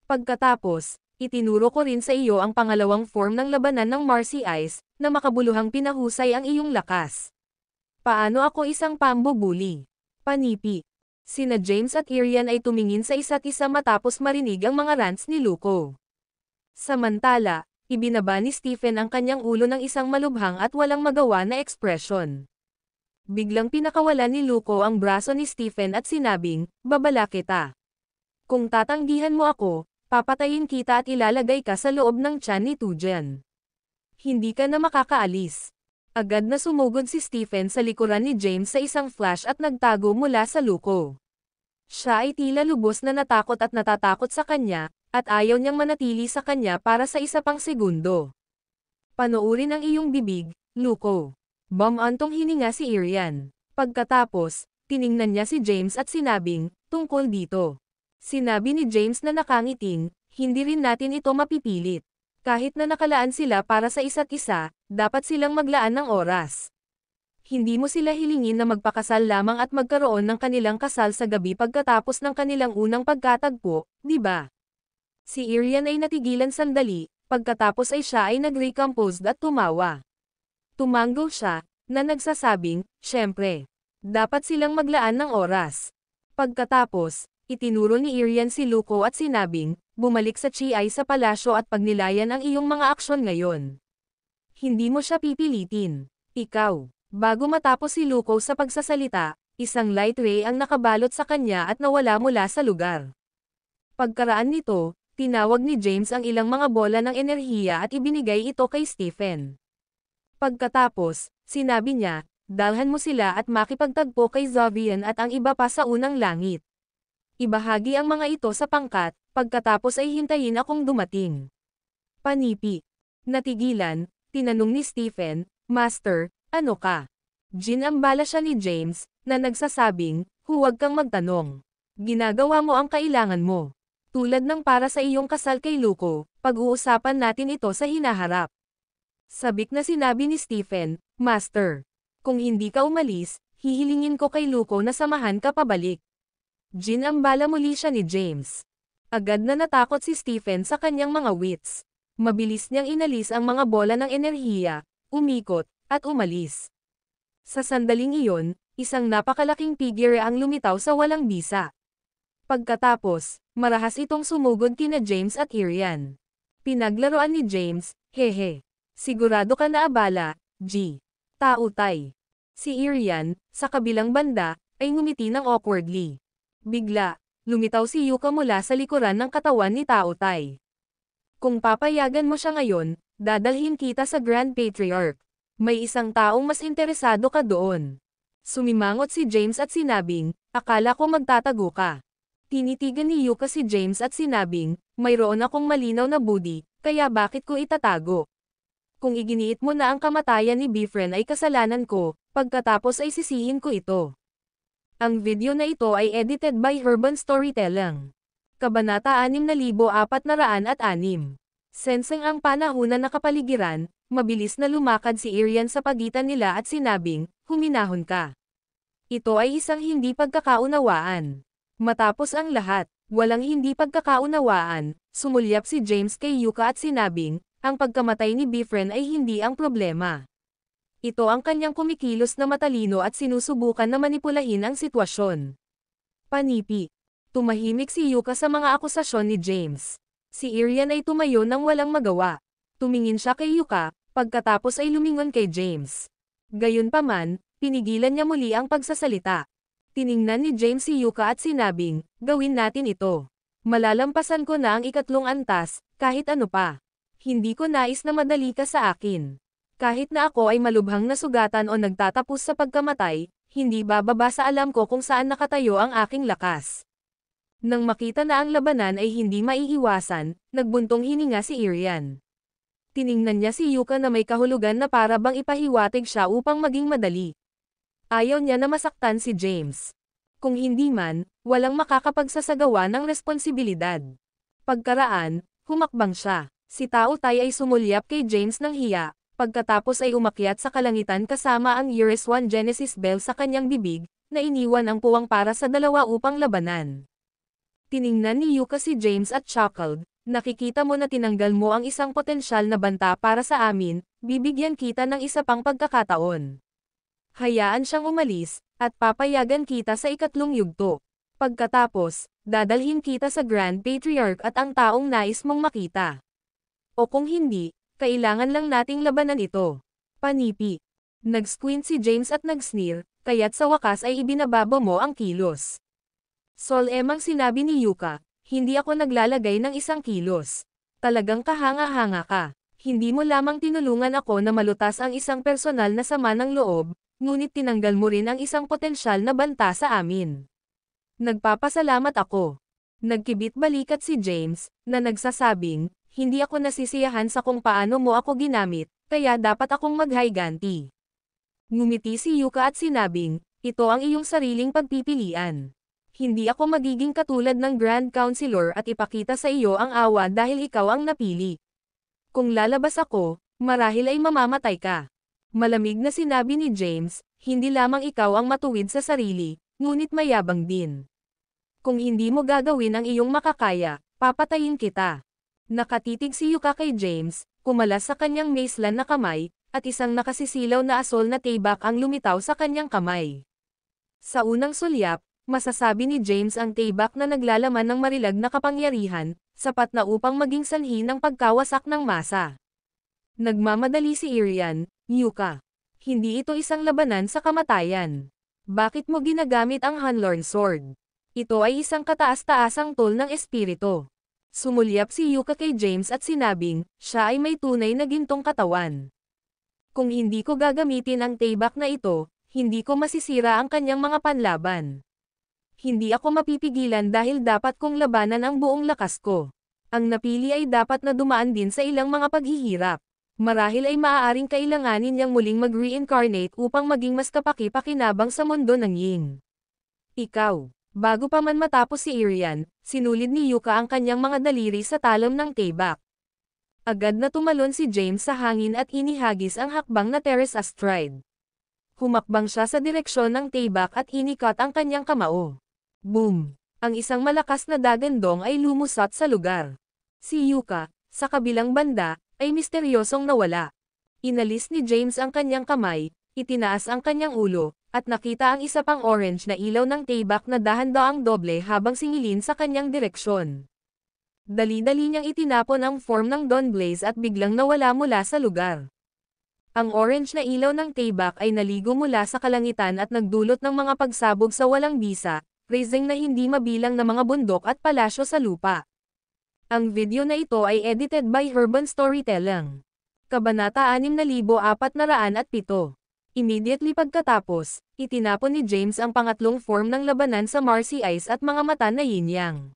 S2: Pagkatapos, itinuro ko rin sa iyo ang pangalawang form ng labanan ng Marcy Ice, na makabuluhang pinahusay ang iyong lakas. Paano ako isang pambubuli?" Panipi. Sina James at Irian ay tumingin sa isa't isa matapos marinig ang mga rants ni Luko. Samantala, ibinaba ni Stephen ang kanyang ulo ng isang malubhang at walang magawa na ekspresyon. Biglang pinakawalan ni Luko ang braso ni Stephen at sinabing, "Babala kita. Kung tatanggihan mo ako, papatayin kita at ilalagay ka sa loob ng tiyan ni Tujan. Hindi ka na makakaalis." Agad na sumugod si Stephen sa likuran ni James sa isang flash at nagtago mula sa Luko. Siya ay tila lubos na natakot at natatakot sa kanya, at ayaw niyang manatili sa kanya para sa isa pang segundo. "Panoorin ang iyong bibig, Luko." Bumantong hininga si Irian. Pagkatapos, tiningnan niya si James at sinabing, "Tungkol dito." Sinabi ni James na nakangiting, "Hindi rin natin ito mapipilit. Kahit na nakalaan sila para sa isa't isa, dapat silang maglaan ng oras. Hindi mo sila hilingin na magpakasal lamang at magkaroon ng kanilang kasal sa gabi pagkatapos ng kanilang unang pagkatagpo, di ba?" Si Irian ay natigilan sandali, pagkatapos ay siya ay nag-recompose at tumawa. Tumango siya, na nagsasabing, "Syempre. Dapat silang maglaan ng oras." Pagkatapos, itinuro ni Irian si Luko at sinabing, "Bumalik sa Chi-Ai sa palasyo at pagnilayan ang iyong mga aksyon ngayon. Hindi mo siya pipilitin. Ikaw." Bago matapos si Luko sa pagsasalita, isang light ray ang nakabalot sa kanya at nawala mula sa lugar. Pagkaraan nito, tinawag ni James ang ilang mga bola ng enerhiya at ibinigay ito kay Stephen. Pagkatapos, sinabi niya, "Dalhan mo sila at makipagtagpo kay Zovian at ang iba pa sa unang langit. Ibahagi ang mga ito sa pangkat, pagkatapos ay hintayin akong dumating." Panipi. Natigilan, tinanong ni Stephen, "Master, ano ka?" Ginambala siya ni James, na nagsasabing, "Huwag kang magtanong. Ginagawa mo ang kailangan mo. Tulad ng para sa iyong kasal kay Luko, pag-uusapan natin ito sa hinaharap." Sabik na sinabi ni Stephen, "Master, kung hindi ka umalis, hihilingin ko kay Luko na samahan ka pabalik." Ginambala muli siya ni James. Agad na natakot si Stephen sa kanyang mga wits. Mabilis niyang inalis ang mga bola ng enerhiya, umikot, at umalis. Sa sandaling iyon, isang napakalaking figure ang lumitaw sa walang bisa. Pagkatapos, marahas itong sumugod kina James at Irian. Pinaglaruan ni James, "Hehe. Sigurado ka na abala, G. Tautay." Si Irian, sa kabilang banda, ay ngumiti ng awkwardly. Bigla, lumitaw si Yuka mula sa likuran ng katawan ni Tautay. "Kung papayagan mo siya ngayon, dadalhin kita sa Grand Patriarch. May isang taong mas interesado ka doon." Sumimangot si James at sinabing, "Akala ko magtatago ka." Tinitigan ni Yuka si James at sinabing, "Mayroon akong malinaw na budi, kaya bakit ko itatago? Kung iginiit mo na ang kamatayan ni Bifren ay kasalanan ko, pagkatapos ay sisihin ko ito." Ang video na ito ay edited by Herban Storytelling. Kabanata 6406. Sensing ang panahunan na kapaligiran, mabilis na lumakad si Irian sa pagitan nila at sinabing, "Huminahon ka." Ito ay isang hindi pagkakaunawaan. Matapos ang lahat, walang hindi pagkakaunawaan, sumulyap si James kay Yuka at sinabing, ang pagkamatay ni Bifren ay hindi ang problema. Ito ang kanyang kumikilos na matalino at sinusubukan na manipulahin ang sitwasyon. Panipi. Tumahimik si Yuka sa mga akusasyon ni James. Si Irian ay tumayo nang walang magawa. Tumingin siya kay Yuka, pagkatapos ay lumingon kay James. Gayunpaman, pinigilan niya muli ang pagsasalita. Tiningnan ni James si Yuka at sinabing, "Gawin natin ito. Malalampasan ko na ang ikatlong antas, kahit ano pa. Hindi ko nais na madali ka sa akin. Kahit na ako ay malubhang nasugatan o nagtatapos sa pagkamatay, hindi bababa sa alam ko kung saan nakatayo ang aking lakas." Nang makita na ang labanan ay hindi maiiwasan, nagbuntong hininga si Irian. Tiningnan niya si Yuka na may kahulugan na para bang ipahiwatig siya upang maging madali. Ayaw niya na masaktan si James. Kung hindi man, Walang makakapagsasagawa ng responsibilidad. Pagkaraan, humakbang siya. Si Tao Tai ay sumulyap kay James ng hiya, pagkatapos ay umakyat sa kalangitan kasama ang Eurus 1 Genesis Bell sa kanyang bibig, na iniwan ang puwang para sa dalawa upang labanan. Tiningnan ni Yuka si James at chuckled, nakikita mo na tinanggal mo ang isang potensyal na banta para sa amin, bibigyan kita ng isa pang pagkakataon. Hayaan siyang umalis, at papayagan kita sa ikatlong yugto. Pagkatapos, dadalhin kita sa Grand Patriarch at ang taong nais mong makita. O kung hindi, kailangan lang nating labanan ito. Panipi. Nag-squint si James at nag-sneer, kaya't sa wakas ay ibinababa mo ang kilos. Solemang sinabi ni Yuka, hindi ako naglalagay ng isang kilos. Talagang kahanga-hanga ka. Hindi mo lamang tinulungan ako na malutas ang isang personal na sama ng loob, ngunit tinanggal mo rin ang isang potensyal na banta sa amin. Nagpapasalamat ako. Nagkibit balikat si James, na nagsasabing, hindi ako nasisiyahan sa kung paano mo ako ginamit, kaya dapat akong maghiganti. Ngumiti si Yuka at sinabing, ito ang iyong sariling pagpipilian. Hindi ako magiging katulad ng Grand Counselor at ipakita sa iyo ang awa dahil ikaw ang napili. Kung lalabas ako, marahil ay mamamatay ka. Malamig na sinabi ni James, hindi lamang ikaw ang matuwid sa sarili, ngunit mayabang din. Kung hindi mo gagawin ang iyong makakaya, papatayin kita. Nakatitig si Yuka kay James, kumalas sa kanyang macelan na kamay, at isang nakasisilaw na asol na taybak ang lumitaw sa kanyang kamay. Sa unang sulyap, masasabi ni James ang taybak na naglalaman ng marilag na kapangyarihan, sapat na upang maging sanhi ng pagkawasak ng masa. Nagmamadali si Irian, Yuka. Hindi ito isang labanan sa kamatayan. Bakit mo ginagamit ang Hanlorn Sword? Ito ay isang kataas-taasang tool ng espiritu. Sumulyap si Yuka kay James at sinabing, siya ay may tunay na gintong katawan. Kung hindi ko gagamitin ang taybak na ito, hindi ko masisira ang kanyang mga panlaban. Hindi ako mapipigilan dahil dapat kong labanan ang buong lakas ko. Ang napili ay dapat na dumaan din sa ilang mga paghihirap. Marahil ay maaaring kailanganin niyang muling mag-reincarnate upang maging mas kapaki-pakinabang sa mundo ng Ying. Ikaw. Bago pa man matapos si Irian, sinulid ni Yuka ang kanyang mga daliri sa talon ng taybak. Agad na tumalon si James sa hangin at inihagis ang hakbang na Terrace Astride. Humakbang siya sa direksyon ng taybak at inikat ang kanyang kamao. Boom! Ang isang malakas na dagandong ay lumusot sa lugar. Si Yuka, sa kabilang banda, ay misteryosong nawala. Inalis ni James ang kanyang kamay, itinaas ang kanyang ulo, at nakita ang isa pang orange na ilaw ng taybak na dahan-daang doble habang singilin sa kanyang direksyon. Dali-dali niyang itinapon ang form ng Dawn Blaze at biglang nawala mula sa lugar. Ang orange na ilaw ng taybak ay naligo mula sa kalangitan at nagdulot ng mga pagsabog sa walang bisa, raising na hindi mabilang na mga bundok at palasyo sa lupa. Ang video na ito ay edited by Herban Storytelling. Kabanata 6407. Immediately pagkatapos, itinapon ni James ang pangatlong form ng labanan sa Marcy Ice at mga mata na yin-yang.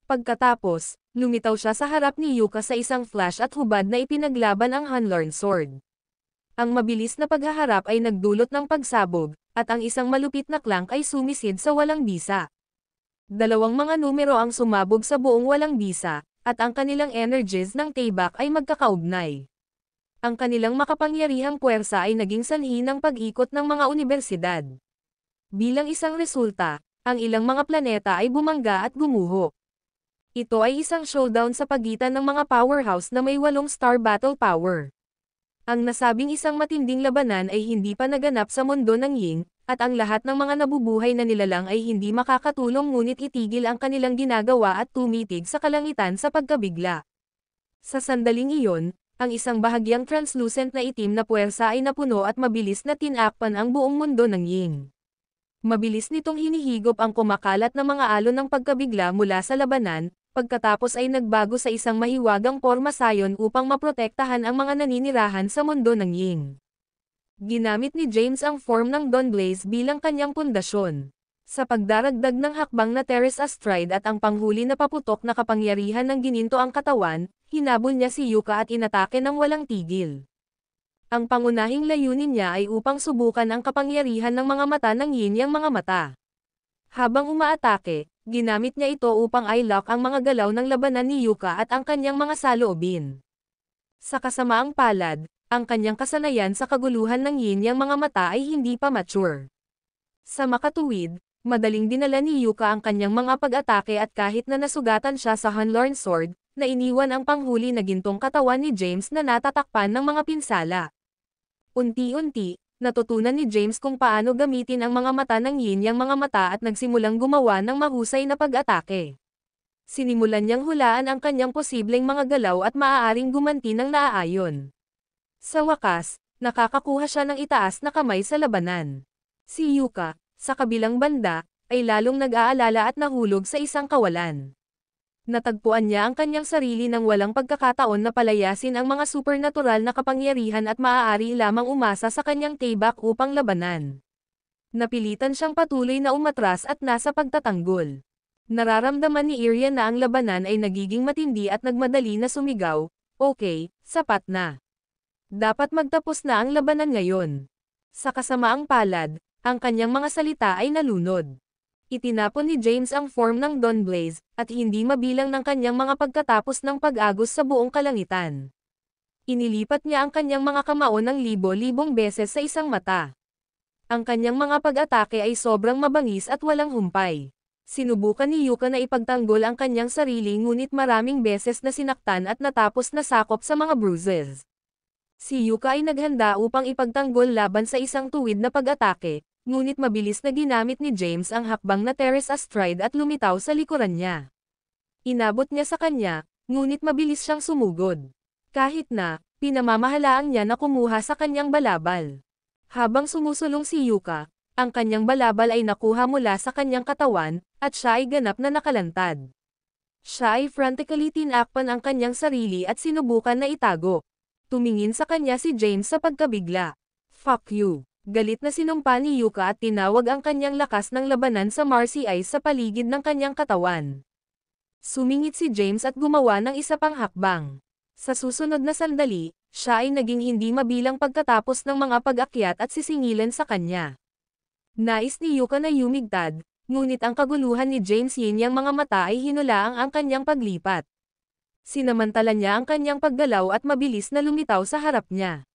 S2: Pagkatapos, lumitaw siya sa harap ni Yuka sa isang flash at hubad na ipinaglaban ang Hanlorn Sword. Ang mabilis na paghaharap ay nagdulot ng pagsabog, at ang isang malupit na clank ay sumisid sa walang bisa. Dalawang mga numero ang sumabog sa buong walang bisa, at ang kanilang energies ng taybak ay magkakaugnay. Ang kanilang makapangyarihang puwersa ay naging sanhi ng pag-ikot ng mga unibersidad. Bilang isang resulta, ang ilang mga planeta ay bumangga at gumuho. Ito ay isang showdown sa pagitan ng mga powerhouse na may 8 star battle power. Ang nasabing isang matinding labanan ay hindi pa naganap sa mundo ng Ying, at ang lahat ng mga nabubuhay na nilalang ay hindi makakatulong ngunit itigil ang kanilang ginagawa at tumitig sa kalangitan sa pagkabigla. Sa sandaling iyon, ang isang bahagyang translucent na itim na puwersa ay napuno at mabilis na tinakpan ang buong mundo ng Ying. Mabilis nitong hinihigop ang kumakalat na mga alon ng pagkabigla mula sa labanan, pagkatapos ay nagbago sa isang mahiwagang porma sayon upang maprotektahan ang mga naninirahan sa mundo ng Ying. Ginamit ni James ang form ng Dawn Blaze bilang kanyang pundasyon. Sa pagdaragdag ng hakbang na Terrace Astride at ang panghuli na paputok na kapangyarihan ng gininto ang katawan, hinabol niya si Yuka at inatake ng walang tigil. Ang pangunahing layunin niya ay upang subukan ang kapangyarihan ng mga mata ng Yin Yang mga mata. Habang umaatake, ginamit niya ito upang i-lock ang mga galaw ng labanan ni Yuka at ang kanyang mga saloobin. Sa kasamaang palad, ang kanyang kasanayan sa kaguluhan ng yin yang mga mata ay hindi pa mature. Sa makatuwid, madaling dinala ni Yuka ang kanyang mga pag-atake at kahit na nasugatan siya sa Hunlorn Sword, na iniwan ang panghuli na gintong katawan ni James na natatakpan ng mga pinsala. Unti-unti, natutunan ni James kung paano gamitin ang mga mata ng yin yang mga mata at nagsimulang gumawa ng mahusay na pag-atake. Sinimulan niyang hulaan ang kanyang posibleng mga galaw at maaaring gumanti ng naaayon. Sa wakas, nakakakuha siya ng itaas na kamay sa labanan. Si Yuka, sa kabilang banda, ay lalong nag-aalala at nahulog sa isang kawalan. Natagpuan niya ang kanyang sarili nang walang pagkakataon na palayasin ang mga supernatural na kapangyarihan at maaari lamang umasa sa kanyang tibak upang labanan. Napilitan siyang patuloy na umatras at nasa pagtatanggol. Nararamdaman ni Irian na ang labanan ay nagiging matindi at nagmadali na sumigaw, "Okay, sapat na. Dapat magtapos na ang labanan ngayon." Sa kasamaang palad, ang kanyang mga salita ay nalunod. Itinapon ni James ang form ng Dawn Blaze, at hindi mabilang ng kanyang mga pagkatapos ng pag-agos sa buong kalangitan. Inilipat niya ang kanyang mga kamao ng libo-libong beses sa isang mata. Ang kanyang mga pag-atake ay sobrang mabangis at walang humpay. Sinubukan ni Yuka na ipagtanggol ang kanyang sarili ngunit maraming beses na sinaktan at natapos na sakop sa mga bruises. Si Yuka ay naghanda upang ipagtanggol laban sa isang tuwid na pag-atake, ngunit mabilis na ginamit ni James ang hakbang na Terrace Astride at lumitaw sa likuran niya. Inabot niya sa kanya, ngunit mabilis siyang sumugod. Kahit na, pinamamahalaan niya na kumuha sa kanyang balabal. Habang sumusulong si Yuka, ang kanyang balabal ay nakuha mula sa kanyang katawan, at siya ay ganap na nakalantad. Siya ay frantically tinakpan ang kanyang sarili at sinubukan na itago. Tumingin sa kanya si James sa pagkabigla. "Fuck you." Galit na sinumpa ni Yuka at tinawag ang kanyang lakas ng labanan sa Marcy Eyes sa paligid ng kanyang katawan. Sumingit si James at gumawa ng isa pang hakbang. Sa susunod na sandali, siya ay naging hindi mabilang pagkatapos ng mga pag-akyat at sisingilan sa kanya. Nais ni Yuka na yumigtad, ngunit ang kaguluhan ni James yin yang mga mata ay hinulaang ang kanyang paglipat. Sinamantala niya ang kanyang paggalaw at mabilis na lumitaw sa harap niya.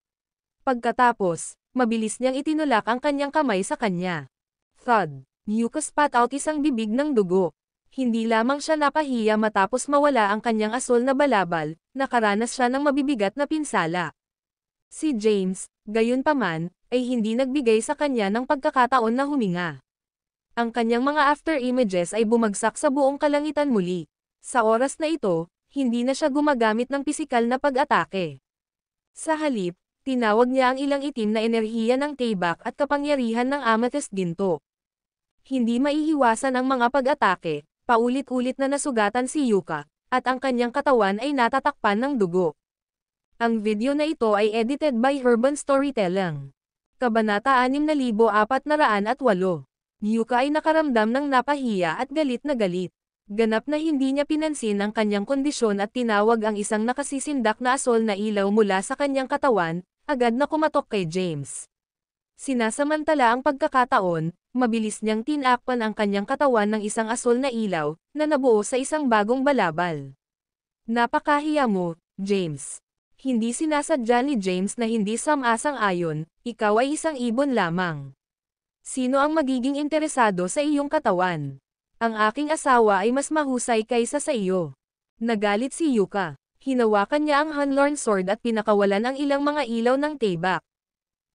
S2: Pagkatapos, mabilis niyang itinulak ang kanyang kamay sa kanya. Thud! Yuka spat out isang bibig ng dugo. Hindi lamang siya napahiya matapos mawala ang kanyang asol na balabal, nakaranas siya ng mabibigat na pinsala. Si James, gayunpaman, ay hindi nagbigay sa kanya ng pagkakataon na huminga. Ang kanyang mga after images ay bumagsak sa buong kalangitan muli. Sa oras na ito, hindi na siya gumagamit ng pisikal na pag-atake. Sa halip, tinawag niya ang ilang itim na enerhiya ng Tibak at kapangyarihan ng Amethyst Ginto. Hindi maiiwasan ang mga pag-atake, paulit-ulit na nasugatan si Yuka, at ang kanyang katawan ay natatakpan ng dugo. Ang video na ito ay edited by Urban Storytelling. Kabanata 6408. Yuka ay nakaramdam ng napahiya at galit na galit. Ganap na hindi niya pinansin ang kanyang kondisyon at tinawag ang isang nakasisindak na asol na ilaw mula sa kanyang katawan, agad na kumatok kay James. Sinasamantala ang pagkakataon, mabilis niyang tinakpan ang kanyang katawan ng isang asol na ilaw, na nabuo sa isang bagong balabal. "Napakahiya mo, James." Hindi sinasadya ni James na hindi sam-asang-ayon, "Ikaw ay isang ibon lamang. Sino ang magiging interesado sa iyong katawan? Ang aking asawa ay mas mahusay kaysa sa iyo." Nagalit si Yuka. Hinawakan niya ang Hunlorn Sword at pinakawalan ang ilang mga ilaw ng Tibak.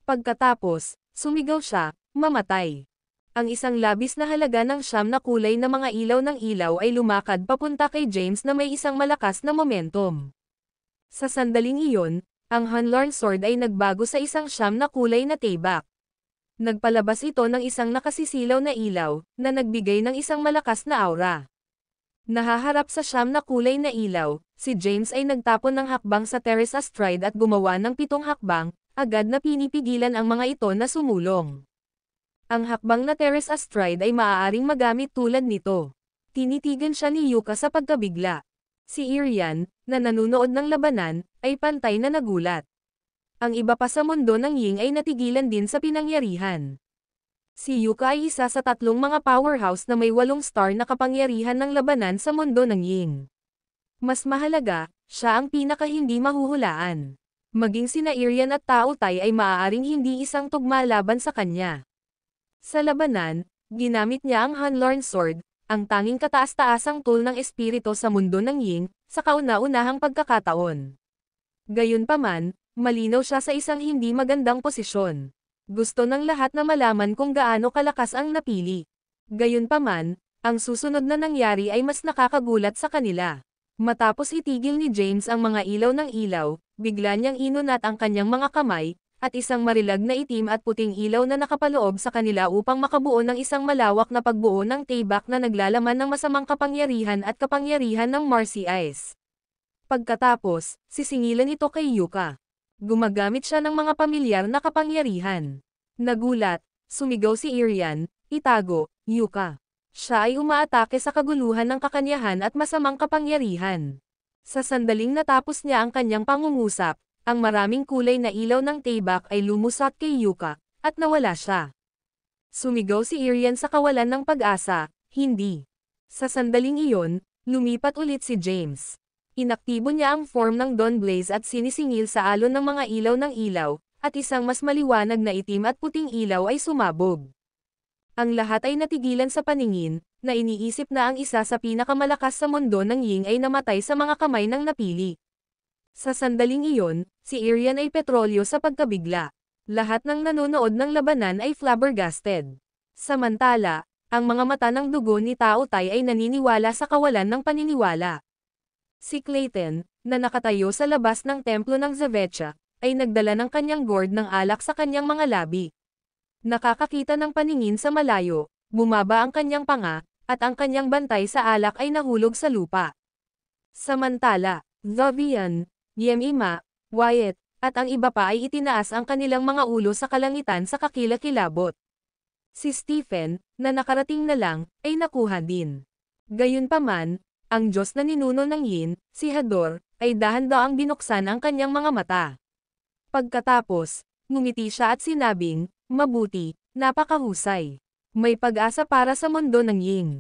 S2: Pagkatapos, sumigaw siya, "Mamatay!" Ang isang labis na halaga ng siyam na kulay na mga ilaw ng ilaw ay lumakad papunta kay James na may isang malakas na momentum. Sa sandaling iyon, ang Hunlorn Sword ay nagbago sa isang siyam na kulay na Tibak. Nagpalabas ito ng isang nakasisilaw na ilaw, na nagbigay ng isang malakas na aura. Nahaharap sa siyam na kulay na ilaw, si James ay nagtapon ng hakbang sa Terrace Astride at gumawa ng 7 hakbang, agad na pinipigilan ang mga ito na sumulong. Ang hakbang na Terrace Astride ay maaaring magamit tulad nito. Tinitigan siya ni Yuka sa pagkabigla. Si Irian, na nanunood ng labanan, ay pantay na nagulat. Ang iba pa sa mundo ng Ying ay natigilan din sa pinangyarihan. Si Yuka ay isa sa 3 mga powerhouse na may 8 star na kapangyarihan ng labanan sa mundo ng Ying. Mas mahalaga, siya ang pinaka-hindi mahuhulaan. Maging sina Irian at Tao Tai ay maaaring hindi isang tugma laban sa kanya. Sa labanan, ginamit niya ang Hanlorn Sword, ang tanging kataas-taasang tool ng espiritu sa mundo ng Ying, sa kauna-unahang pagkakataon. Gayunpaman, malinaw siya sa isang hindi magandang posisyon. Gusto ng lahat na malaman kung gaano kalakas ang napili. Gayunpaman, ang susunod na nangyari ay mas nakakagulat sa kanila. Matapos itigil ni James ang mga ilaw ng ilaw, bigla niyang inunat ang kanyang mga kamay, at isang marilag na itim at puting ilaw na nakapaloob sa kanila upang makabuo ng isang malawak na pagbuo ng taybak na naglalaman ng masamang kapangyarihan at kapangyarihan ng Marcy Eyes. Pagkatapos, sisingilan ito kay Yuka. Gumagamit siya ng mga pamilyar na kapangyarihan. Nagulat, sumigaw si Irian, itago, Yuka. Siya ay umaatake sa kaguluhan ng kakanyahan at masamang kapangyarihan. Sa sandaling natapos niya ang kanyang pangungusap, ang maraming kulay na ilaw ng taybak ay lumusot kay Yuka, at nawala siya. Sumigaw si Irian sa kawalan ng pag-asa, hindi. Sa sandaling iyon, lumipat ulit si James. Inaktibo niya ang form ng Dawn Blaze at sinisingil sa alon ng mga ilaw ng ilaw, at isang mas maliwanag na itim at puting ilaw ay sumabog. Ang lahat ay natigilan sa paningin, na iniisip na ang isa sa pinakamalakas sa mundo ng Ying ay namatay sa mga kamay ng napili. Sa sandaling iyon, si Irian ay petrolyo sa pagkabigla. Lahat ng nanonood ng labanan ay flabbergasted. Samantala, ang mga mata ng dugo ni Tao Tai ay naniniwala sa kawalan ng paniniwala. Si Clayton, na nakatayo sa labas ng templo ng Zavecha, ay nagdala ng kanyang gourd ng alak sa kanyang mga labi. Nakakakita ng paningin sa malayo, bumaba ang kanyang panga, at ang kanyang bantay sa alak ay nahulog sa lupa. Samantala, Vivian, Yemima, Wyatt, at ang iba pa ay itinaas ang kanilang mga ulo sa kalangitan sa kakilakilabot. Si Stephen, na nakarating na lang, ay nakuha din. Gayunpaman, ang Diyos na ninuno ng Yin, si Hador, ay dahan-daang binuksan ang kanyang mga mata. Pagkatapos, ngumiti siya at sinabing, mabuti, napakahusay. May pag-asa para sa mundo ng Ying.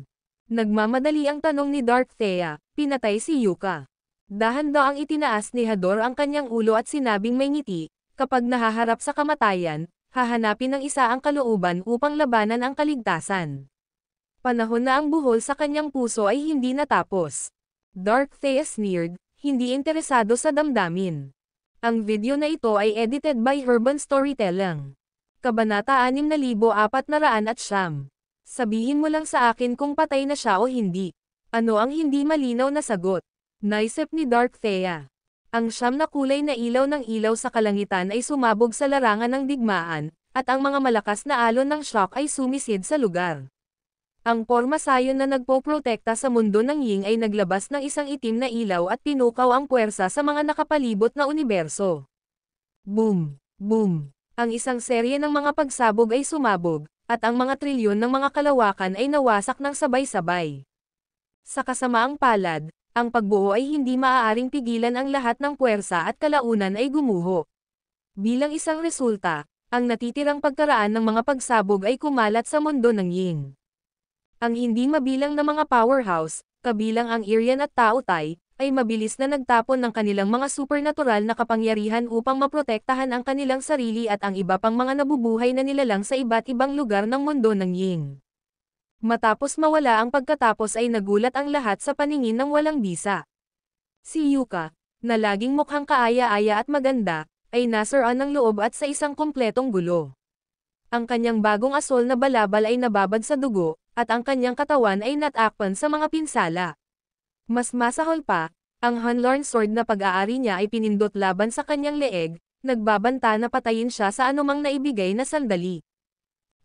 S2: Nagmamadali ang tanong ni Dark Thea, pinatay si Yuka. Dahan-daang itinaas ni Hador ang kanyang ulo at sinabing may ngiti, kapag nahaharap sa kamatayan, hahanapin ng isa ang kalooban upang labanan ang kaligtasan. Panahon na ang buhol sa kanyang puso ay hindi natapos. Dark Thea sneered, hindi interesado sa damdamin. Ang video na ito ay edited by Urban Storytelling. Kabanata 6409. Sabihin mo lang sa akin kung patay na siya o hindi. Ano ang hindi malinaw na sagot? Naisip ni Dark Thea. Ang 9 na kulay na ilaw ng ilaw sa kalangitan ay sumabog sa larangan ng digmaan, at ang mga malakas na alon ng shock ay sumisid sa lugar. Ang pormasayon na nagpoprotekta sa mundo ng Ying ay naglabas ng isang itim na ilaw at pinukaw ang puwersa sa mga nakapalibot na universo. Boom! Boom! Ang isang serye ng mga pagsabog ay sumabog, at ang mga trilyon ng mga kalawakan ay nawasak ng sabay-sabay. Sa kasamaang palad, ang pagbuo ay hindi maaaring pigilan ang lahat ng puwersa at kalaunan ay gumuho. Bilang isang resulta, ang natitirang pagkaraan ng mga pagsabog ay kumalat sa mundo ng Ying. Ang hindi mabilang na mga powerhouse, kabilang ang Irian at Tao Tai, ay mabilis na nagtapon ng kanilang mga supernatural na kapangyarihan upang maprotektahan ang kanilang sarili at ang iba pang mga nabubuhay na nilalang sa iba't ibang lugar ng mundo ng Ying. Matapos mawala ang pagkatapos ay nagulat ang lahat sa paningin ng walang bisa. Si Yuka, na laging mukhang kaaya-aya at maganda, ay nasaraan ng loob at sa isang kumpletong gulo. Ang kanyang bagong asol na balabal ay nababad sa dugo, at ang kanyang katawan ay natakpan sa mga pinsala. Mas masahol pa, ang Hanlorn Sword na pag-aari niya ay pinindot laban sa kanyang leeg, nagbabanta na patayin siya sa anumang naibigay na sandali.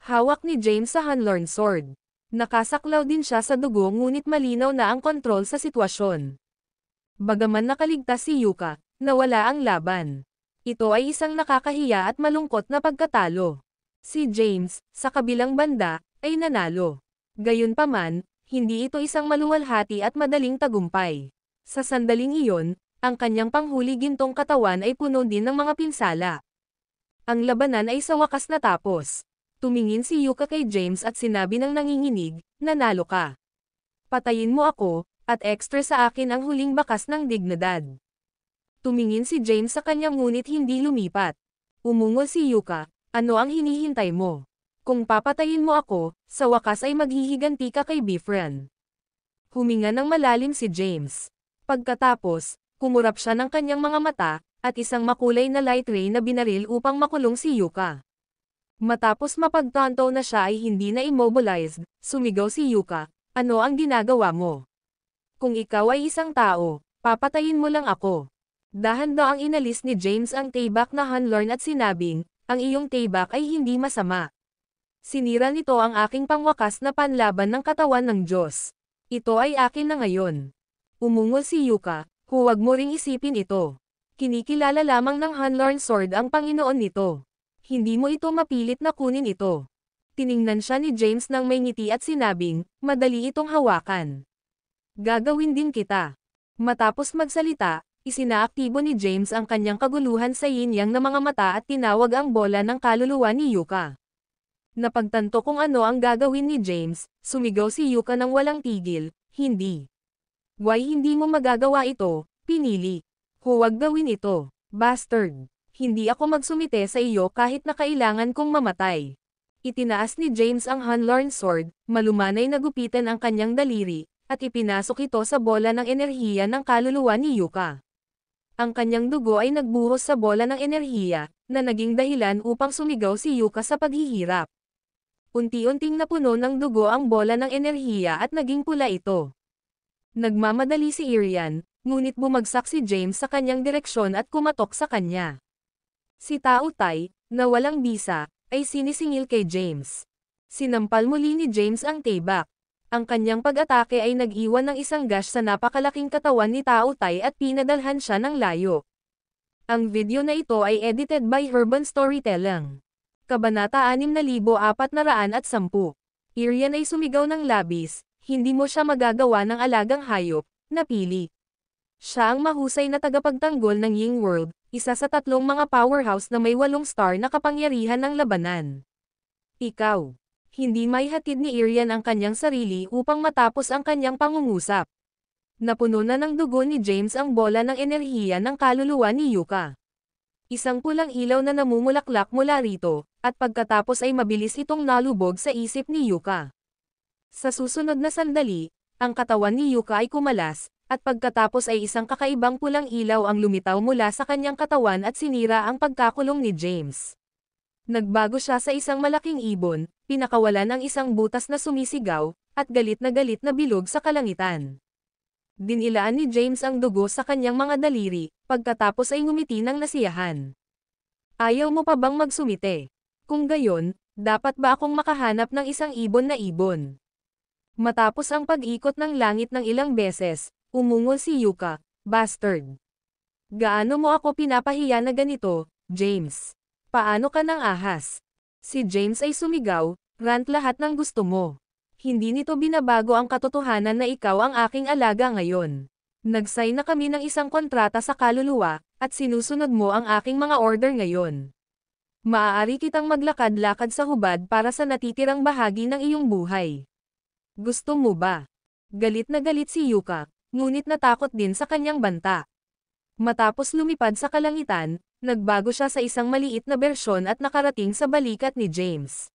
S2: Hawak ni James sa Hanlorn Sword. Nakasaklaw din siya sa dugo ngunit malinaw na ang kontrol sa sitwasyon. Bagaman nakaligtas si Yuka, nawala ang laban. Ito ay isang nakakahiya at malungkot na pagkatalo. Si James, sa kabilang banda, ay nanalo. Gayunpaman, hindi ito isang maluwalhati at madaling tagumpay. Sa sandaling iyon, ang kanyang panghuli gintong katawan ay puno din ng mga pinsala. Ang labanan ay sa wakas natapos. Tumingin si Yuka kay James at sinabi ng nanginginig, nanalo ka. Patayin mo ako, at extra sa akin ang huling bakas ng dignidad. Tumingin si James sa kanya ngunit hindi lumipat. Umungol si Yuka, ano ang hinihintay mo? Kung papatayin mo ako, sa wakas ay maghihiganti ka kay Bifren. Huminga ng malalim si James. Pagkatapos, kumurap siya ng kanyang mga mata, at isang makulay na light ray na binaril upang makulong si Yuka. Matapos mapagtanto na siya ay hindi na immobilized, sumigaw si Yuka, ano ang ginagawa mo? Kung ikaw ay isang tao, papatayin mo lang ako. Dahan-daang inalis ni James ang taybak na Hanlorn at sinabing, ang iyong taybak ay hindi masama. Sinira nito ang aking pangwakas na panlaban ng katawan ng Diyos. Ito ay akin na ngayon. Umungol si Yuka, huwag mo ring isipin ito. Kinikilala lamang ng Hanlorn Sword ang Panginoon nito. Hindi mo ito mapilit na kunin ito. Tiningnan siya ni James nang may ngiti at sinabing, madali itong hawakan. Gagawin din kita. Matapos magsalita, isinaaktibo ni James ang kanyang kaguluhan sa yin-yang na mga mata at tinawag ang bola ng kaluluwa ni Yuka. Napagtanto kung ano ang gagawin ni James, sumigaw si Yuka ng walang tigil, hindi. Why hindi mo magagawa ito, pinili. Huwag gawin ito, bastard. Hindi ako magsumite sa iyo kahit na kailangan kong mamatay. Itinaas ni James ang Hanlorn Sword, malumanay na gupitan ang kanyang daliri, at ipinasok ito sa bola ng enerhiya ng kaluluwa ni Yuka. Ang kanyang dugo ay nagbuhos sa bola ng enerhiya, na naging dahilan upang sumigaw si Yuka sa paghihirap. Unti-unting napuno ng dugo ang bola ng enerhiya at naging pula ito. Nagmamadali si Irian, ngunit bumagsak si James sa kanyang direksyon at kumatok sa kanya. Si Tao Tai, na walang bisa, ay sinisingil kay James. Sinampal muli ni James ang taybak. Ang kanyang pag-atake ay nag-iwan ng isang gash sa napakalaking katawan ni Tao Tai at pinadalhan siya ng layo. Ang video na ito ay edited by Urban Storytelling. Kabanata 6410. Irian ay sumigaw ng labis, hindi mo siya magagawa ng alagang hayop, napili. Siya ang mahusay na tagapagtanggol ng Ying World, isa sa 3 mga powerhouse na may 8 star na kapangyarihan ng labanan. Ikaw. Hindi may hatid ni Irian ang kanyang sarili upang matapos ang kanyang pangungusap. Napuno na ng dugo ni James ang bola ng enerhiya ng kaluluwa ni Yuka. Isang pulang ilaw na namumulaklak mula rito, at pagkatapos ay mabilis itong nalubog sa isip ni Yuka. Sa susunod na sandali, ang katawan ni Yuka ay kumalas, at pagkatapos ay isang kakaibang pulang ilaw ang lumitaw mula sa kanyang katawan at sinira ang pagkakulong ni James. Nagbago siya sa isang malaking ibon, pinakawalan ang isang butas na sumisigaw, at galit na bilog sa kalangitan. Dinilaan ni James ang dugo sa kanyang mga daliri, pagkatapos ay ngumiti ng nasiyahan. Ayaw mo pa bang magsumite? Kung gayon, dapat ba akong makahanap ng isang ibon na ibon? Matapos ang pag-ikot ng langit ng ilang beses, umungol si Yuka, bastard. Gaano mo ako pinapahiya na ganito, James? Paano ka nang ahas? Si James ay sumigaw, rant lahat ng gusto mo. Hindi nito binabago ang katotohanan na ikaw ang aking alaga ngayon. Nag-sign na kami ng isang kontrata sa kaluluwa, at sinusunod mo ang aking mga order ngayon. Maaari kitang maglakad-lakad sa hubad para sa natitirang bahagi ng iyong buhay. Gusto mo ba? Galit na galit si Yuka, ngunit natakot din sa kanyang banta. Matapos lumipad sa kalangitan, nagbago siya sa isang maliit na bersyon at nakarating sa balikat ni James.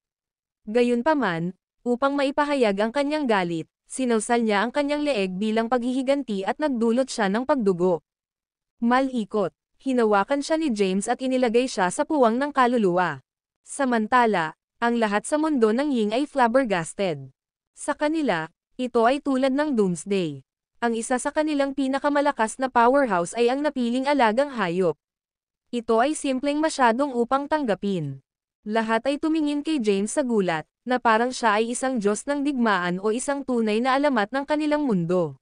S2: Gayunpaman, upang maipahayag ang kanyang galit, sinawsal niya ang kanyang leeg bilang paghihiganti at nagdulot siya ng pagdugo. Malikot, hinawakan siya ni James at inilagay siya sa puwang ng kaluluwa. Samantala, ang lahat sa mundo ng Ying ay flabbergasted. Sa kanila, ito ay tulad ng Doomsday. Ang isa sa kanilang pinakamalakas na powerhouse ay ang napiling alagang hayop. Ito ay simpleng masyadong upang tanggapin. Lahat ay tumingin kay James sa gulat, na parang siya ay isang Diyos ng digmaan o isang tunay na alamat ng kanilang mundo.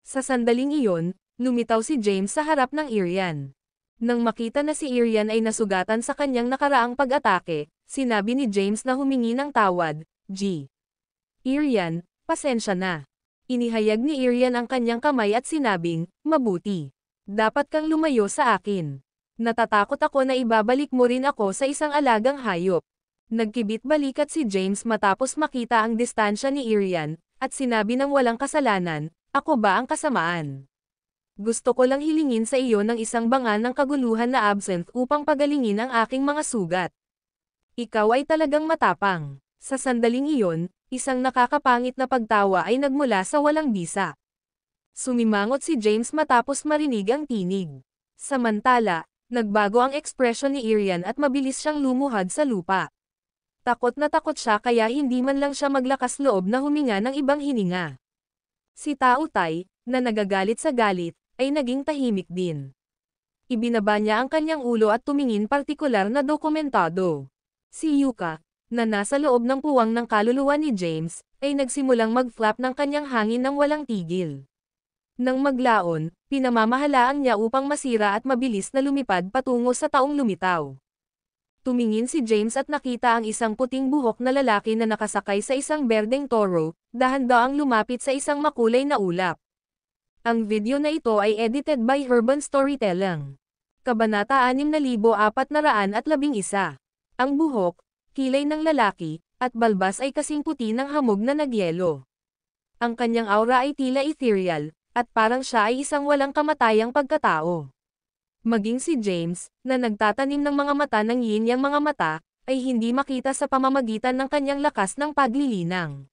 S2: Sa sandaling iyon, lumitaw si James sa harap ng Irian. Nang makita na si Irian ay nasugatan sa kanyang nakaraang pag-atake, sinabi ni James na humingi ng tawad, G. Irian, pasensya na. Inihayag ni Irian ang kanyang kamay at sinabing, mabuti. Dapat kang lumayo sa akin. Natatakot ako na ibabalik mo rin ako sa isang alagang hayop. Nagkibit balikat si James matapos makita ang distansya ni Irian, at sinabi ng walang kasalanan, "Ako ba ang kasamaan? Gusto ko lang hilingin sa iyo ng isang bangal ng kaguluhan na absinthe upang pagalingin ang aking mga sugat. Ikaw ay talagang matapang." Sa sandaling iyon, isang nakakapangit na pagtawa ay nagmula sa walang bisa. Sumimangot si James matapos marinig ang tinig. Samantala, nagbago ang ekspresyon ni Irian at mabilis siyang lumuhad sa lupa. Takot na takot siya kaya hindi man lang siya maglakas loob na huminga ng ibang hininga. Si Tao Tai, na nagagalit sa galit, ay naging tahimik din. Ibinaba niya ang kanyang ulo at tumingin partikular na dokumentado. Si Yuka, na nasa loob ng puwang ng kaluluwa ni James, ay nagsimulang mag-flap ng kanyang hangin ng walang tigil. Nang maglaon, pinamamahalaan niya upang masira at mabilis na lumipad patungo sa taong lumitaw. Tumingin si James at nakita ang isang puting buhok na lalaki na nakasakay sa isang berdeng toro, dahan-daang lumapit sa isang makulay na ulap. Ang video na ito ay edited by Urban Storytelling. Kabanata 6411. Ang buhok, kilay ng lalaki, at balbas ay kasing puti ng hamog na nagyelo. Ang kanyang aura ay tila ethereal, at parang siya ay isang walang kamatayang pagkatao. Maging si James, na nagtatanim ng mga mata ng yin-yang mga mata, ay hindi makita sa pamamagitan ng kanyang lakas ng paglilinang.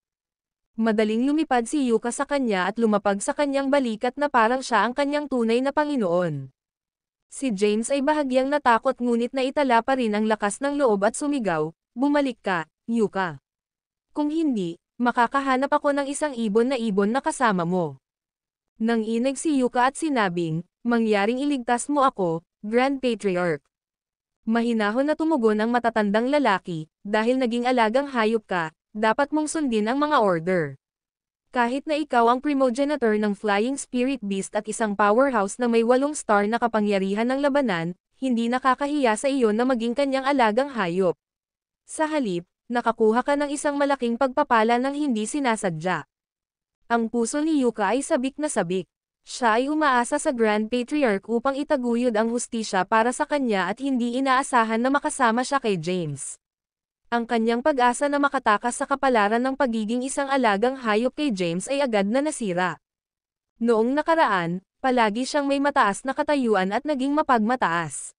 S2: Madaling lumipad si Yuka sa kanya at lumapag sa kanyang balikat na parang siya ang kanyang tunay na Panginoon. Si James ay bahagyang natakot ngunit naitala pa rin ang lakas ng loob at sumigaw, "Bumalik ka, Yuka. Kung hindi, makakahanap ako ng isang ibon na kasama mo." Nang inig si Yuka at sinabing, "Mangyaring iligtas mo ako, Grand Patriarch." Mahinahon na tumugon ang matatandang lalaki, "Dahil naging alagang hayop ka, dapat mong sundin ang mga order. Kahit na ikaw ang primogenitor ng Flying Spirit Beast at isang powerhouse na may 8 star na kapangyarihan ng labanan, hindi nakakahiya sa iyo na maging kanyang alagang hayop. Sa halip, nakakuha ka ng isang malaking pagpapala ng hindi sinasadya." Ang puso ni Yuka ay sabik na sabik. Siya ay umaasa sa Grand Patriarch upang itaguyod ang hustisya para sa kanya at hindi inaasahan na makasama siya kay James. Ang kanyang pag-asa na makatakas sa kapalaran ng pagiging isang alagang hayop kay James ay agad na nasira. Noong nakaraan, palagi siyang may mataas na katayuan at naging mapagmataas.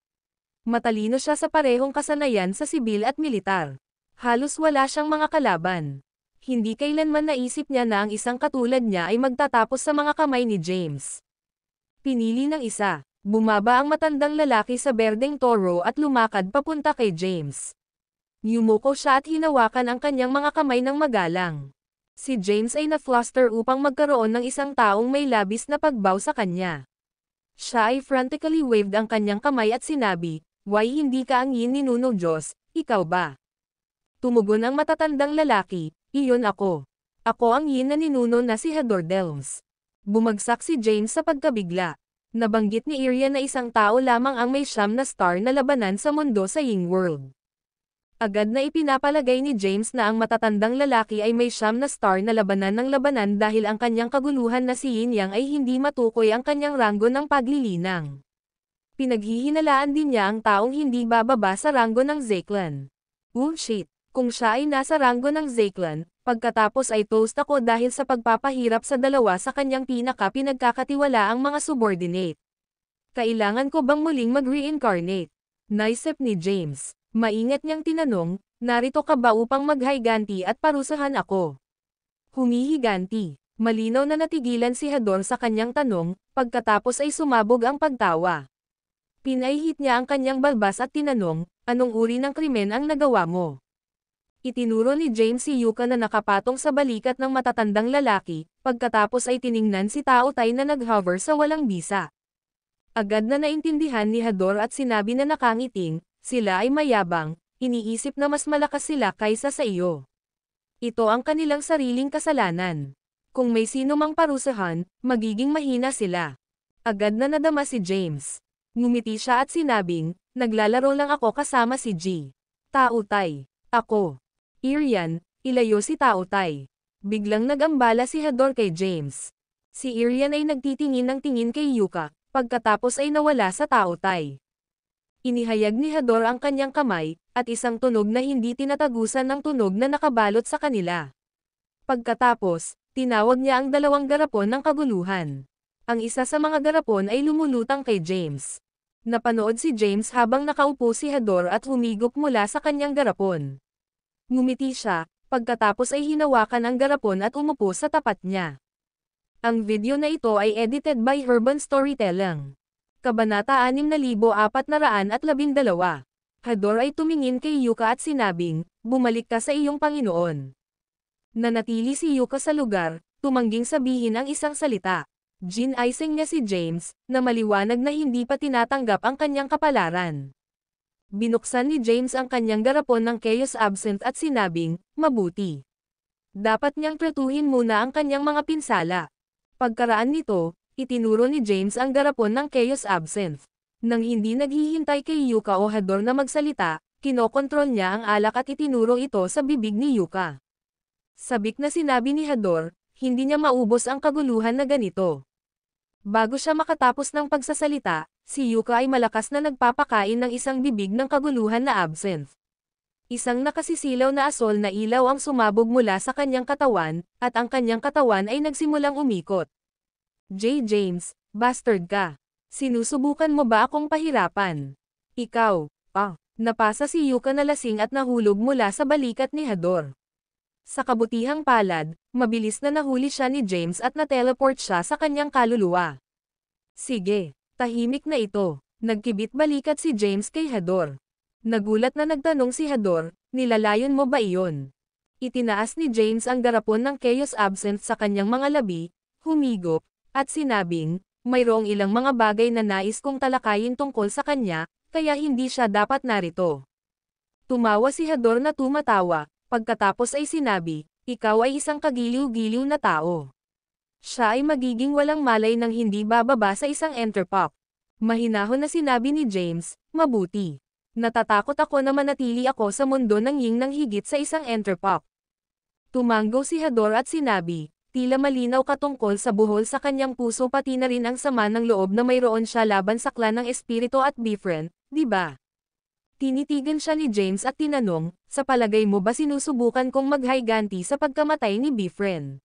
S2: Matalino siya sa parehong kasanayan sa sibil at militar. Halos wala siyang mga kalaban. Hindi kailanman naisip niya na ang isang katulad niya ay magtatapos sa mga kamay ni James. Pinili ng isa. Bumaba ang matandang lalaki sa berdeng toro at lumakad papunta kay James. Yumuko siya at hinawakan ang kanyang mga kamay ng magalang. Si James ay na-fluster upang magkaroon ng isang taong may labis na pagbaw sa kanya. Siya ay frantically waved ang kanyang kamay at sinabi, "Why hindi ka ang yin ninuno Diyos, ikaw ba?" Tumugon ang matatandang lalaki, "Iyon ako. Ako ang yin na ninuno na si Hador Delms." Bumagsak si James sa pagkabigla. Nabanggit ni Irian na isang tao lamang ang may 9 na star na labanan sa mundo sa Ying World. Agad na ipinapalagay ni James na ang matatandang lalaki ay may 9 na star na labanan ng labanan dahil ang kanyang kaguluhan na si Yin Yang ay hindi matukoy ang kanyang ranggo ng paglilinang. Pinaghihinalaan din niya ang taong hindi bababa sa ranggo ng Zeklan. Shit! Kung siya ay nasa ranggo ng Zeklan, pagkatapos ay toast ako dahil sa pagpapahirap sa dalawa sa kanyang pinaka-pinagkakatiwala ang mga subordinate. Kailangan ko bang muling mag-reincarnate? Naisip ni James. Maingat niyang tinanong, "Narito ka ba upang maghiganti at parusahan ako?" Humihiganti. Malinaw na natigilan si Hador sa kanyang tanong, pagkatapos ay sumabog ang pagtawa. Pinaihit niya ang kanyang balbas at tinanong, "Anong uri ng krimen ang nagawa mo?" Itinuro ni James si Yuka na nakapatong sa balikat ng matatandang lalaki, pagkatapos ay tiningnan si Tao Tai na nag-hover sa walang bisa. Agad na naintindihan ni Hador at sinabi na nakangiting, "Sila ay mayabang, iniisip na mas malakas sila kaysa sa iyo. Ito ang kanilang sariling kasalanan. Kung may sino mang parusahan, magiging mahina sila." Agad na nadama si James. Ngumiti siya at sinabing, "Naglalaro lang ako kasama si G. Tao Tai. Ako." Irian, ilayo si Tao Tai. Biglang nag-ambala si Hador kay James. Si Irian ay nagtitingin ng tingin kay Yuka, pagkatapos ay nawala sa Tao Tai. Inihayag ni Hador ang kanyang kamay, at isang tunog na hindi tinatagusan ng tunog na nakabalot sa kanila. Pagkatapos, tinawag niya ang dalawang garapon ng kaguluhan. Ang isa sa mga garapon ay lumulutang kay James. Napanood si James habang nakaupo si Hador at humigop mula sa kanyang garapon. Ngumiti siya, pagkatapos ay hinawakan ang garapon at umupo sa tapat niya. Ang video na ito ay edited by Urban Storytelling. Kabanata 6412. Hador ay tumingin kay Yuka at sinabing, "Bumalik ka sa iyong Panginoon." Nanatili si Yuka sa lugar, tumangging sabihin ang isang salita. Ginasing niya si James, na maliwanag na hindi pa tinatanggap ang kanyang kapalaran. Binuksan ni James ang kanyang garapon ng Chaos Absinthe at sinabing, "Mabuti. Dapat niyang tratuhin muna ang kanyang mga pinsala." Pagkaraan nito, itinuro ni James ang garapon ng Chaos Absinthe. Nang hindi naghihintay kay Yuka o Hador na magsalita, kinokontrol niya ang alak at itinuro ito sa bibig ni Yuka. Sabik na sinabi ni Hador, hindi niya maubos ang kaguluhan na ganito. Bago siya makatapos ng pagsasalita, si Yuka ay malakas na nagpapakain ng isang bibig ng kaguluhan na absinthe. Isang nakasisilaw na asol na ilaw ang sumabog mula sa kanyang katawan, at ang kanyang katawan ay nagsimulang umikot. James, bastard ka. Sinusubukan mo ba akong pahirapan? Ikaw, napasa si Yuka na lasing at nahulog mula sa balikat ni Hador. Sa kabutihang palad, mabilis na nahuli siya ni James at na-teleport siya sa kanyang kaluluwa. Sige, tahimik na ito. Nagkibit balikat si James kay Hador. Nagulat na nagtanong si Hador, nilalayon mo ba iyon? Itinaas ni James ang garapon ng Chaos Absinthe sa kanyang mga labi, humigop, at sinabing, mayroong ilang mga bagay na nais kong talakayin tungkol sa kanya, kaya hindi siya dapat narito. Tumawa si Hador na tumatawa, pagkatapos ay sinabi, ikaw ay isang kagiliw-giliw na tao. Siya ay magiging walang malay nang hindi bababa sa isang enterpop. Mahinahon na sinabi ni James, mabuti. Natatakot ako na manatili ako sa mundo ng Ying nang higit sa isang enterpop. Tumango si Hador at sinabi, tila malinaw ka tungkol sa buhol sa kanyang puso pati na rin ang sama ng loob na mayroon siya laban sa klan ng Espiritu at Bifren, di ba? Tinitigan siya ni James at tinanong, sa palagay mo ba sinusubukan kong maghayganti sa pagkamatay ni Bifren?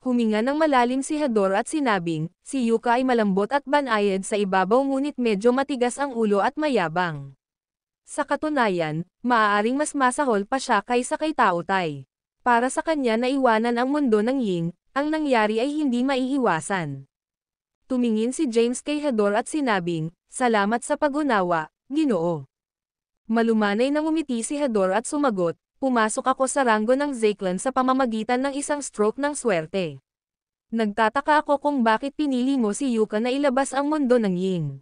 S2: Huminga ng malalim si Hador at sinabing, si Yuka ay malambot at banayad sa ibabaw ngunit medyo matigas ang ulo at mayabang. Sa katunayan, maaaring mas masahol pa siya kaysa kay Taotay. Para sa kanya na iwanan ang mundo ng Ying, ang nangyari ay hindi maiiwasan. Tumingin si James kay Hador at sinabing, salamat sa pag-unawa, Ginoo. Malumanay nang umiti si Hador at sumagot, pumasok ako sa ranggo ng Zeklan sa pamamagitan ng isang stroke ng swerte. Nagtataka ako kung bakit pinili mo si Yuka na ilabas ang mundo ng Ying.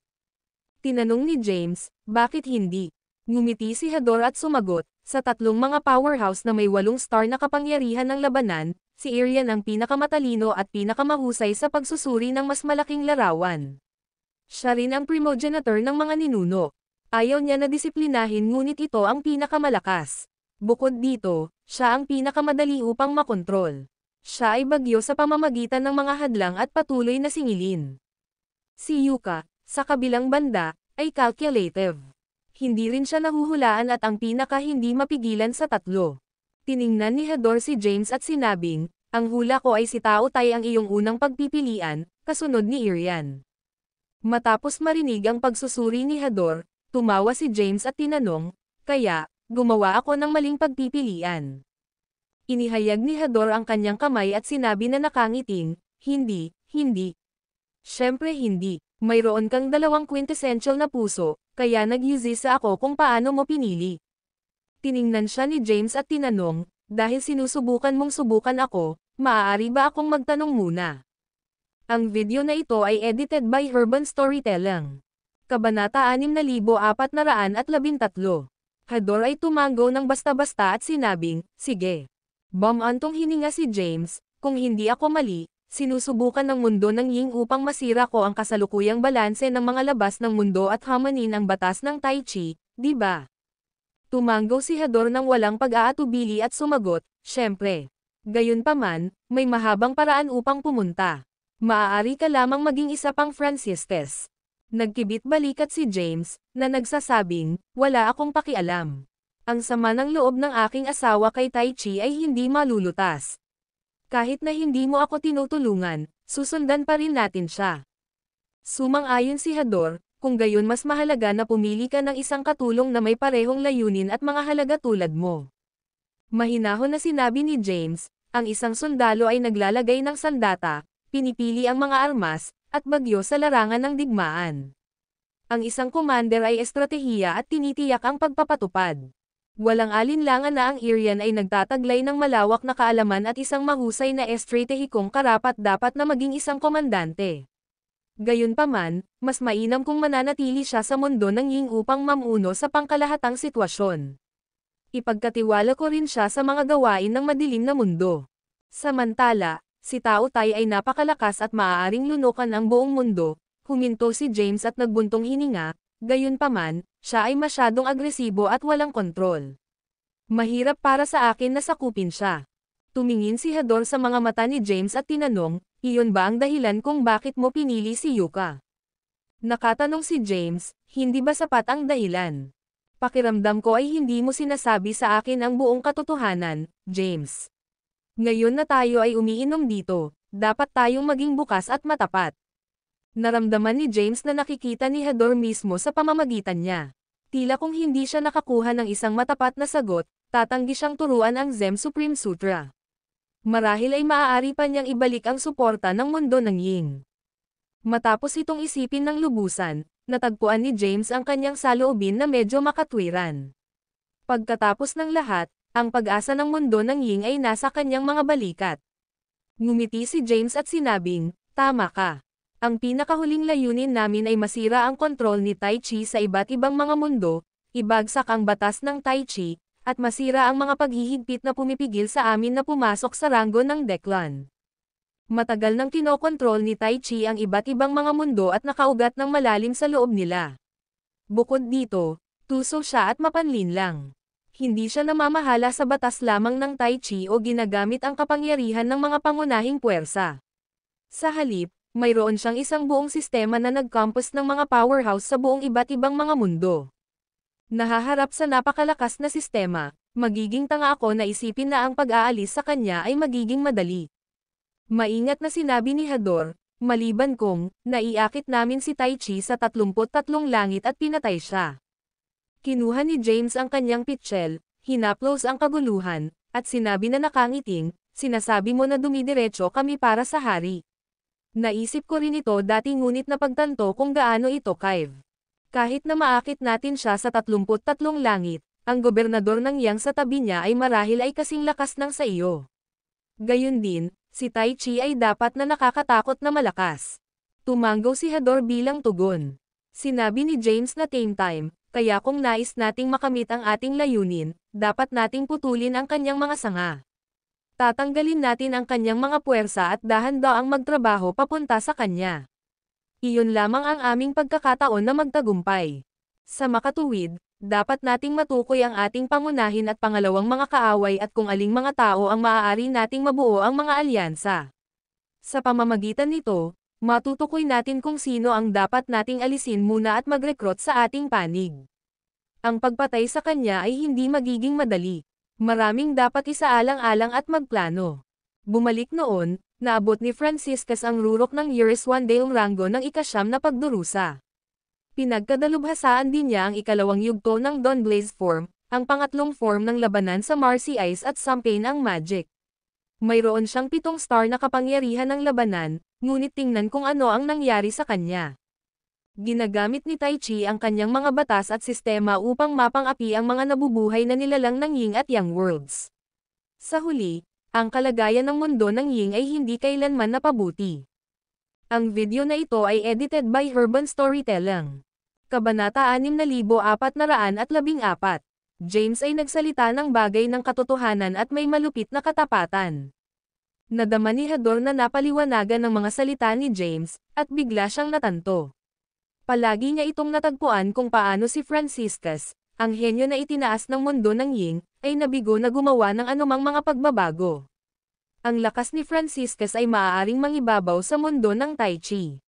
S2: Tinanong ni James, bakit hindi? Ngumiti si Hador at sumagot, sa tatlong mga powerhouse na may 8 star na kapangyarihan ng labanan, si Irian ang pinakamatalino at pinakamahusay sa pagsusuri ng mas malaking larawan. Siya rin ang primogenitor ng mga ninuno. Ayaw niya na disiplinahin ngunit ito ang pinakamalakas. Bukod dito, siya ang pinakamadali upang makontrol. Siya ay bagyo sa pamamagitan ng mga hadlang at patuloy na singilin. Si Yuka, sa kabilang banda, ay calculative. Hindi rin siya nahuhulaan at ang pinaka hindi mapigilan sa tatlo. Tiningnan ni Hador si James at sinabing, ang hula ko ay si Taotay ang iyong unang pagpipilian, kasunod ni Irian. Matapos marinig ang pagsusuri ni Hador, tumawa si James at tinanong, kaya, gumawa ako ng maling pagpipilian. Inihayag ni Hador ang kanyang kamay at sinabi na nakangiting, hindi. Siyempre hindi, mayroon kang 2 quintessential na puso, kaya nag-usisa ako kung paano mo pinili. Tiningnan siya ni James at tinanong, dahil sinusubukan mong subukan ako, maaari ba akong magtanong muna? Ang video na ito ay edited by Urban Storytelling. Kabanata 6413. Hador ay tumango ng basta-basta at sinabing, sige. Bumantong hininga si James, kung hindi ako mali, sinusubukan ng mundo ng Ying upang masira ko ang kasalukuyang balanse ng mga labas ng mundo at hamanin ang batas ng Tai Chi, di ba? Tumango si Hador ng walang pag-aatubili at sumagot, syempre. Gayunpaman, may mahabang paraan upang pumunta. Maaari ka lamang maging isa pang Francistes. Nagkibit balikat si James, na nagsasabing, wala akong pakialam. Ang sama ng loob ng aking asawa kay Tai Chi ay hindi malulutas. Kahit na hindi mo ako tinutulungan, susundan pa rin natin siya. Sumang-ayon si Hador, kung gayon mas mahalaga na pumili ka ng isang katulong na may parehong layunin at mga halaga tulad mo. Mahinahon na sinabi ni James, ang isang sundalo ay naglalagay ng sandata, pinipili ang mga armas, at bagyo sa larangan ng digmaan. Ang isang commander ay estratehiya at tinitiyak ang pagpapatupad. Walang alinlangan na ang Irian ay nagtataglay ng malawak na kaalaman at isang mahusay na estratehikong karapat-dapat na maging isang komandante. Gayunpaman, mas mainam kung mananatili siya sa mundo ng Ying upang mamuno sa pangkalahatang sitwasyon. Ipagkatiwala ko rin siya sa mga gawain ng madilim na mundo. Samantala, si Tao Tai ay napakalakas at maaaring lunukan ang buong mundo, huminto si James at nagbuntong hininga, gayunpaman, siya ay masyadong agresibo at walang kontrol. Mahirap para sa akin na sakupin siya. Tumingin si Hador sa mga mata ni James at tinanong, iyon ba ang dahilan kung bakit mo pinili si Yuka? Nakatanong si James, hindi ba sapat ang dahilan? Pakiramdam ko ay hindi mo sinasabi sa akin ang buong katotohanan, James. Ngayon na tayo ay umiinom dito, dapat tayong maging bukas at matapat. Naramdaman ni James na nakikita ni Hador mismo sa pamamagitan niya. Tila kung hindi siya nakakuha ng isang matapat na sagot, tatanggi siyang turuan ang Zen Supreme Sutra. Marahil ay maaari pa niyang ibalik ang suporta ng mundo ng Ying. Matapos itong isipin ng lubusan, natagpuan ni James ang kanyang saloobin na medyo makatwiran. Pagkatapos ng lahat, ang pag-asa ng mundo ng Ying ay nasa kanyang mga balikat. Ngumiti si James at sinabing, tama ka. Ang pinakahuling layunin namin ay masira ang kontrol ni Tai Chi sa iba't ibang mga mundo, ibagsak ang batas ng Tai Chi, at masira ang mga paghihigpit na pumipigil sa amin na pumasok sa ranggo ng Deklan. Matagal nang kinokontrol ni Tai Chi ang iba't ibang mga mundo at nakaugat ng malalim sa loob nila. Bukod dito, tuso siya at mapanlin lang. Hindi siya namamahala sa batas lamang ng Tai Chi o ginagamit ang kapangyarihan ng mga pangunahing puwersa. Sa halip, mayroon siyang isang buong sistema na nag-compass ng mga powerhouse sa buong iba't ibang mga mundo. Nahaharap sa napakalakas na sistema, magiging tanga ako na isipin na ang pag-aalis sa kanya ay magiging madali. Maingat na sinabi ni Hador, maliban kung, naiakit namin si Tai Chi sa 33 langit at pinatay siya. Kinuha ni James ang kanyang pitchel, hinaplos ang kaguluhan, at sinabi na nakangiting, sinasabi mo na dumidiretso kami para sa hari. Naisip ko rin ito dati ngunit napagtanto kung gaano ito kaive. Kahit na maakit natin siya sa 33 langit, ang gobernador ng Yang sa tabi niya ay marahil ay kasing lakas ng sa iyo. Gayun din, si Tai Chi ay dapat na nakakatakot na malakas. Tumanggaw si Hador bilang tugon. Sinabi ni James na same time, kaya kung nais nating makamit ang ating layunin, dapat nating putulin ang kanyang mga sanga. Tatanggalin natin ang kanyang mga puwersa at dahan-daang magtrabaho papunta sa kanya. Iyon lamang ang aming pagkakataon na magtagumpay. Sa makatuwid, dapat nating matukoy ang ating pangunahin at pangalawang mga kaaway at kung aling mga tao ang maaari nating mabuo ang mga alyansa. Sa pamamagitan nito, matutukoy natin kung sino ang dapat nating alisin muna at mag-recruit sa ating panig. Ang pagpatay sa kanya ay hindi magiging madali. Maraming dapat isaalang-alang at magplano. Bumalik noon, naabot ni Franciscus ang rurok ng Years One Day ranggo ng ika-9 na pagdurusa. Pinagkadalubhasaan din niya ang ikalawang yugto ng Dawn Blaze form, ang pangatlong form ng labanan sa Marcy Ice at Champagne ang Magic. Mayroon siyang 7 star na kapangyarihan ng labanan, ngunit tingnan kung ano ang nangyari sa kanya. Ginagamit ni Tai Chi ang kanyang mga batas at sistema upang mapang-api ang mga nabubuhay na nilalang ng Ying at Yang worlds. Sa huli, ang kalagayan ng mundo ng Ying ay hindi kailanman napabuti. Ang video na ito ay edited by Herban Storytelling. Kabanata 6414. James ay nagsalita ng bagay ng katotohanan at may malupit na katapatan. Nadama ni Hador na napaliwanagan ng mga salita ni James, at bigla siyang natanto. Palagi niya itong natagpuan kung paano si Franciscus, ang henyo na itinaas ng mundo ng Ying, ay nabigo na gumawa ng anumang mga pagbabago. Ang lakas ni Franciscus ay maaaring mangibabaw sa mundo ng Tai Chi.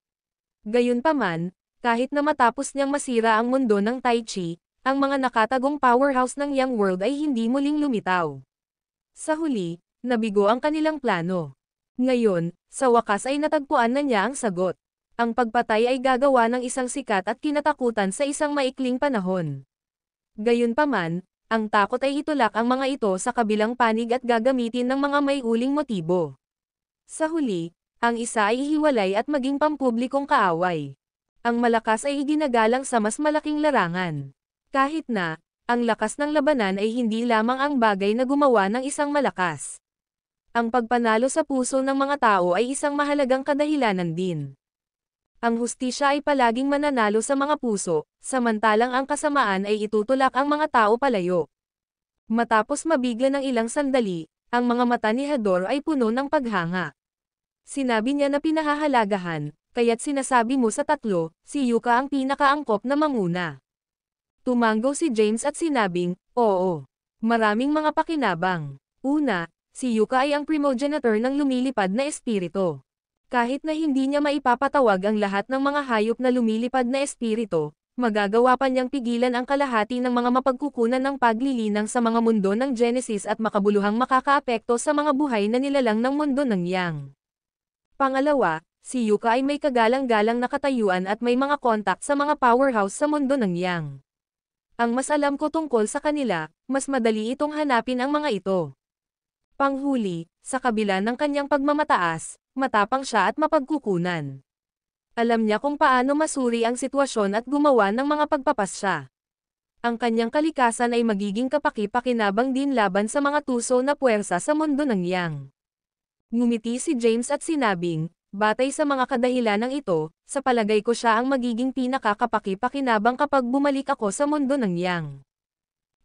S2: Gayunpaman, Kahit na matapos niyang masira ang mundo ng Tai Chi, ang mga nakatagong powerhouse ng Yang World ay hindi muling lumitaw. Sa huli, nabigo ang kanilang plano. Ngayon, sa wakas ay natagpuan na niya ang sagot. Ang pagpatay ay gagawa ng isang sikat at kinatakutan sa isang maikling panahon. Gayunpaman, ang takot ay itulak ang mga ito sa kabilang panig at gagamitin ng mga may uling motibo. Sa huli, ang isa ay hiwalay at maging pampublikong kaaway. Ang malakas ay iginagalang sa mas malaking larangan. Kahit na, ang lakas ng labanan ay hindi lamang ang bagay na gumawa ng isang malakas. Ang pagpanalo sa puso ng mga tao ay isang mahalagang kadahilanan din. Ang hustisya ay palaging mananalo sa mga puso, samantalang ang kasamaan ay itutulak ang mga tao palayo. Matapos mabigla ng ilang sandali, ang mga mata ni Hador ay puno ng paghanga. Sinabi niya na pinahahalagahan, kaya't sinasabi mo sa tatlo, si Yuka ang pinakaangkop na manguna. Tumango si James at sinabing, oo. Maraming mga pakinabang. Una, si Yuka ay ang primogenitor ng lumilipad na espiritu. Kahit na hindi niya maipapatawag ang lahat ng mga hayop na lumilipad na espiritu, magagawa pa niyang pigilan ang kalahati ng mga mapagkukunan ng paglilinang sa mga mundo ng Genesis at makabuluhang makakaapekto sa mga buhay na nilalang ng mundo ng Yang. Pangalawa, si Yuka ay may kagalang-galang na katayuan at may mga kontak sa mga powerhouse sa mundo ng Yang. Ang mas alam ko tungkol sa kanila, mas madali itong hanapin ang mga ito. Panghuli, sa kabila ng kanyang pagmamataas, matapang siya at mapagkukunan. Alam niya kung paano masuri ang sitwasyon at gumawa ng mga pagpapasya. Ang kanyang kalikasan ay magiging kapaki-pakinabang din laban sa mga tuso na puwersa sa mundo ng Yang. Ngumiti si James at sinabing, batay sa mga kadahilanang ito, sa palagay ko siya ang magiging pinakakapaki-pakinabang kapag bumalik ako sa mundo ng Yang.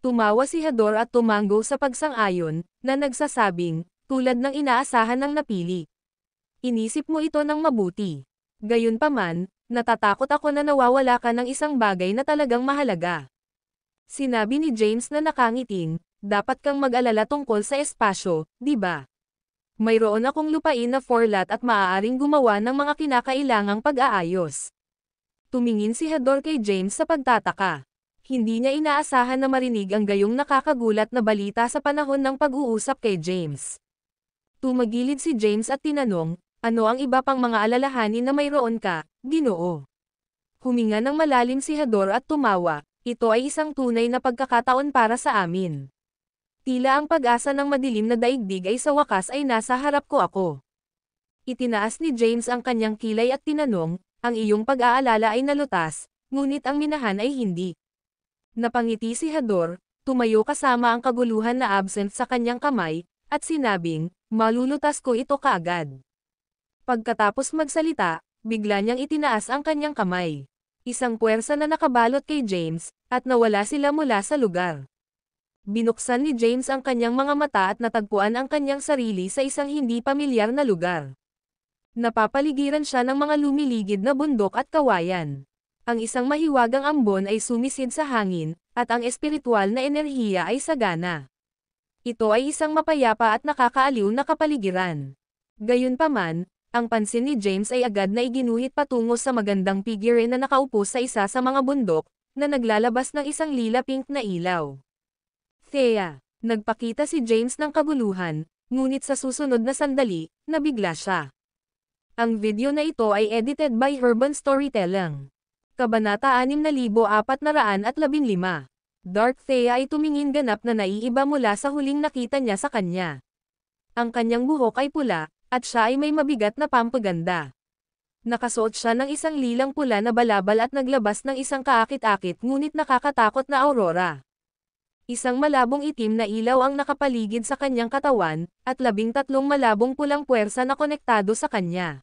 S2: Tumawa si Hador at tumango sa pagsang-ayon, na nagsasabing, tulad ng inaasahan ng napili. Inisip mo ito ng mabuti. Gayunpaman, natatakot ako na nawawala ka ng isang bagay na talagang mahalaga. Sinabi ni James na nakangiting, dapat kang mag-alala tungkol sa espasyo, di ba? Mayroon akong lupain na forlat at maaaring gumawa ng mga kinakailangang pag-aayos. Tumingin si Hador kay James sa pagtataka. Hindi niya inaasahan na marinig ang gayong nakakagulat na balita sa panahon ng pag-uusap kay James. Tumagilid si James at tinanong, ano ang iba pang mga alalahanin na mayroon ka, Ginoo? Huminga ng malalim si Hador at tumawa, ito ay isang tunay na pagkakataon para sa amin. Tila ang pag-asa ng madilim na daigdig ay sa wakas ay nasa harap ko ako. Itinaas ni James ang kanyang kilay at tinanong, ang iyong pag-aalala ay nalutas, ngunit ang minahan ay hindi. Napangiti si Hador, tumayo kasama ang kaguluhan na absent sa kanyang kamay, at sinabing, malulutas ko ito kaagad. Pagkatapos magsalita, bigla niyang itinaas ang kanyang kamay. Isang puwersa na nakabalot kay James, at nawala sila mula sa lugar. Binuksan ni James ang kanyang mga mata at natagpuan ang kanyang sarili sa isang hindi pamilyar na lugar. Napapaligiran siya ng mga lumiligid na bundok at kawayan. Ang isang mahiwagang ambon ay sumisid sa hangin, at ang espiritual na enerhiya ay sagana. Ito ay isang mapayapa at nakakaaliw na kapaligiran. Gayunpaman, ang pansin ni James ay agad na iginuhit patungo sa magandang figure na nakaupo sa isa sa mga bundok, na naglalabas ng isang lila-pink na ilaw. Thea, nagpakita si James ng kaguluhan, ngunit sa susunod na sandali, nabigla siya. Ang video na ito ay edited by Urban Storytelling. Kabanata 6415. Dark Thea ay tumingin ganap na naiiba mula sa huling nakita niya sa kanya. Ang kanyang buhok ay pula, at siya ay may mabigat na pampaganda. Nakasuot siya ng isang lilang pula na balabal at naglabas ng isang kaakit-akit ngunit nakakatakot na aurora. Isang malabong itim na ilaw ang nakapaligid sa kanyang katawan, at 13 malabong pulang puwersa na konektado sa kanya.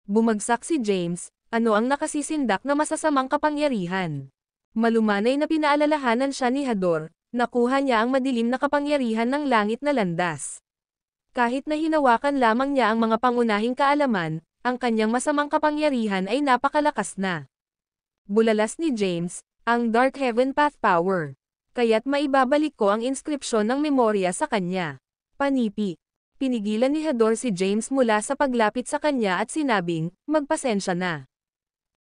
S2: Bumagsak si James, ano ang nakasisindak na masasamang kapangyarihan? Malumanay na pinaalalahanan siya ni Hador, nakuha niya ang madilim na kapangyarihan ng langit na landas. Kahit na hinawakan lamang niya ang mga pangunahing kaalaman, ang kanyang masamang kapangyarihan ay napakalakas na. Bulalas ni James, ang Dark Heaven Path Power. Kaya't maibabalik ko ang inskripsyon ng memorya sa kanya. Panipi. Pinigilan ni Hador si James mula sa paglapit sa kanya at sinabing, magpasensya na.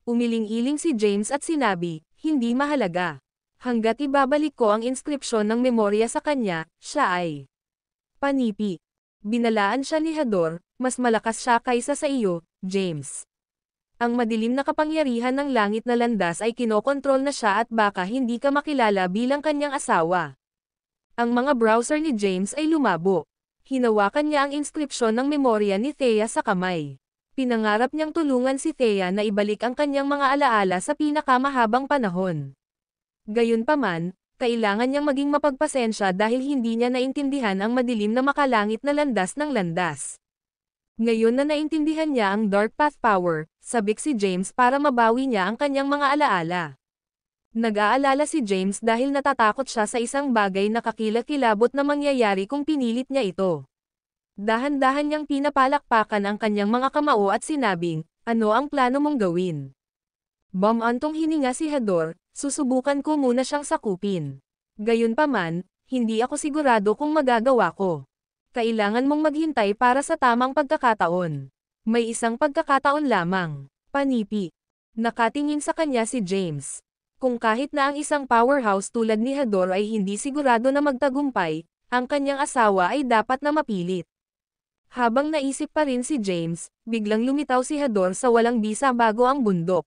S2: Umiling-iling si James at sinabi, hindi mahalaga. Hanggat ibabalik ko ang inskripsyon ng memorya sa kanya, siya ay panipi. Binalaan siya ni Hador, mas malakas siya kaysa sa iyo, James. Ang madilim na kapangyarihan ng langit na landas ay kinokontrol na siya at baka hindi ka makilala bilang kanyang asawa. Ang mga browser ni James ay lumabo. Hinawakan niya ang inskripsyon ng memorya ni Thea sa kamay. Pinangarap niyang tulungan si Thea na ibalik ang kanyang mga alaala sa pinakamahabang panahon. Gayunpaman, kailangan niyang maging mapagpasensya dahil hindi niya naintindihan ang madilim na makalangit na landas ng landas. Ngayon na naintindihan niya ang Dark Path Power, sabik si James para mabawi niya ang kanyang mga alaala. Nag-aalala si James dahil natatakot siya sa isang bagay na kakilakilabot na mangyayari kung pinilit niya ito. Dahan-dahan niyang pinapalakpakan ang kanyang mga kamao at sinabing, ano ang plano mong gawin? Bumantong hininga si Hador, susubukan ko muna siyang sakupin. Gayunpaman, hindi ako sigurado kung magagawa ko. Kailangan mong maghintay para sa tamang pagkakataon. May isang pagkakataon lamang. Panipi. Nakatingin sa kanya si James. Kung kahit na ang isang powerhouse tulad ni Hador ay hindi sigurado na magtagumpay, ang kanyang asawa ay dapat na mapilit. Habang naisip pa rin si James, biglang lumitaw si Hador sa walang bisa bago ang bundok.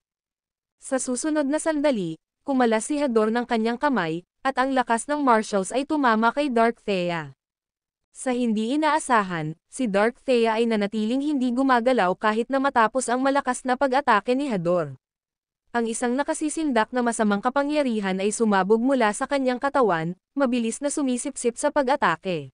S2: Sa susunod na sandali, kumalas si Hador ng kanyang kamay, at ang lakas ng marshals ay tumama kay Dark Thea. Sa hindi inaasahan, si Dark Thea ay nanatiling hindi gumagalaw kahit na matapos ang malakas na pag-atake ni Hador. Ang isang nakasisindak na masamang kapangyarihan ay sumabog mula sa kanyang katawan, mabilis na sumisipsip sa pag-atake.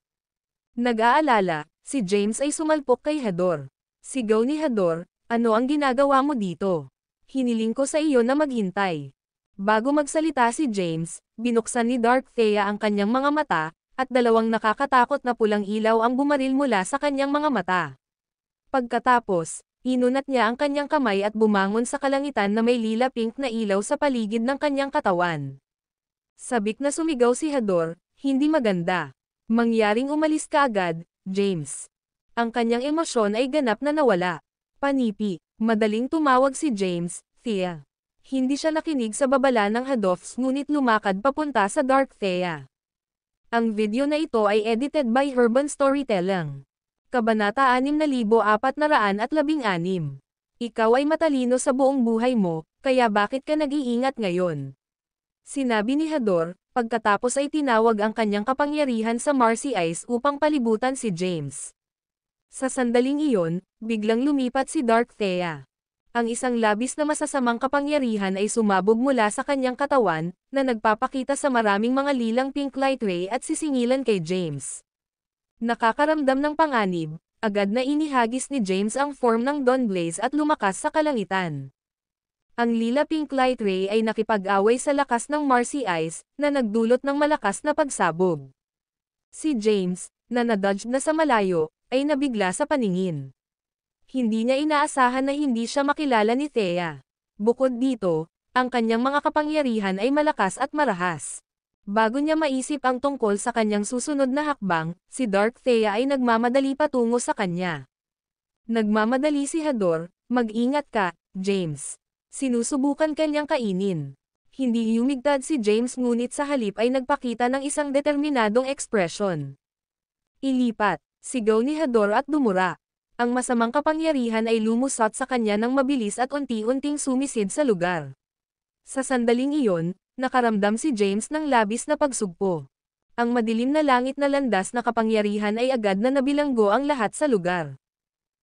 S2: Nag-aalala, si James ay sumalpok kay Hador. Sigaw ni Hador, ano ang ginagawa mo dito? Hiniling ko sa iyo na maghintay. Bago magsalita si James, binuksan ni Dark Thea ang kanyang mga mata, at dalawang nakakatakot na pulang ilaw ang bumaril mula sa kanyang mga mata. Pagkatapos, inunat niya ang kanyang kamay at bumangon sa kalangitan na may lila-pink na ilaw sa paligid ng kanyang katawan. Sabik na sumigaw si Hador, hindi maganda. Mangyaring umalis ka agad, James. Ang kanyang emosyon ay ganap na nawala. Panipi, madaling tumawag si James, Thea. Hindi siya nakinig sa babala ng Hadofs ngunit lumakad papunta sa Dark Thea. Ang video na ito ay edited by Urban Storytelling. Kabanata 6416. Ikaw ay matalino sa buong buhay mo, kaya bakit ka nag-iingat ngayon? Sinabi ni Hador, pagkatapos ay tinawag ang kanyang kapangyarihan sa Marcy Ice upang palibutan si James. Sa sandaling iyon, biglang lumipat si Dark Thea. Ang isang labis na masasamang kapangyarihan ay sumabog mula sa kanyang katawan, na nagpapakita sa maraming mga lilang pink light ray at sisingilan kay James. Nakakaramdam ng panganib, agad na inihagis ni James ang form ng Dawn Blaze at lumakas sa kalangitan. Ang lila pink light ray ay nakipag-away sa lakas ng Marcy Ice, na nagdulot ng malakas na pagsabog. Si James, na nadodge na sa malayo, ay nabigla sa paningin. Hindi niya inaasahan na hindi siya makilala ni Thea. Bukod dito, ang kanyang mga kapangyarihan ay malakas at marahas. Bago niya maisip ang tungkol sa kanyang susunod na hakbang, si Dark Thea ay nagmamadali patungo sa kanya. Nagmamadali si Hador, mag-ingat ka, James. Sinusubukan kanyang kainin. Hindi humigtad si James ngunit sa halip ay nagpakita ng isang determinadong ekspresyon. Ilipat, sigaw ni Hador at dumura. Ang masamang kapangyarihan ay lumusot sa kanya ng mabilis at unti-unting sumisid sa lugar. Sa sandaling iyon, nakaramdam si James ng labis na pagsugpo. Ang madilim na langit na landas na kapangyarihan ay agad na nabilanggo ang lahat sa lugar.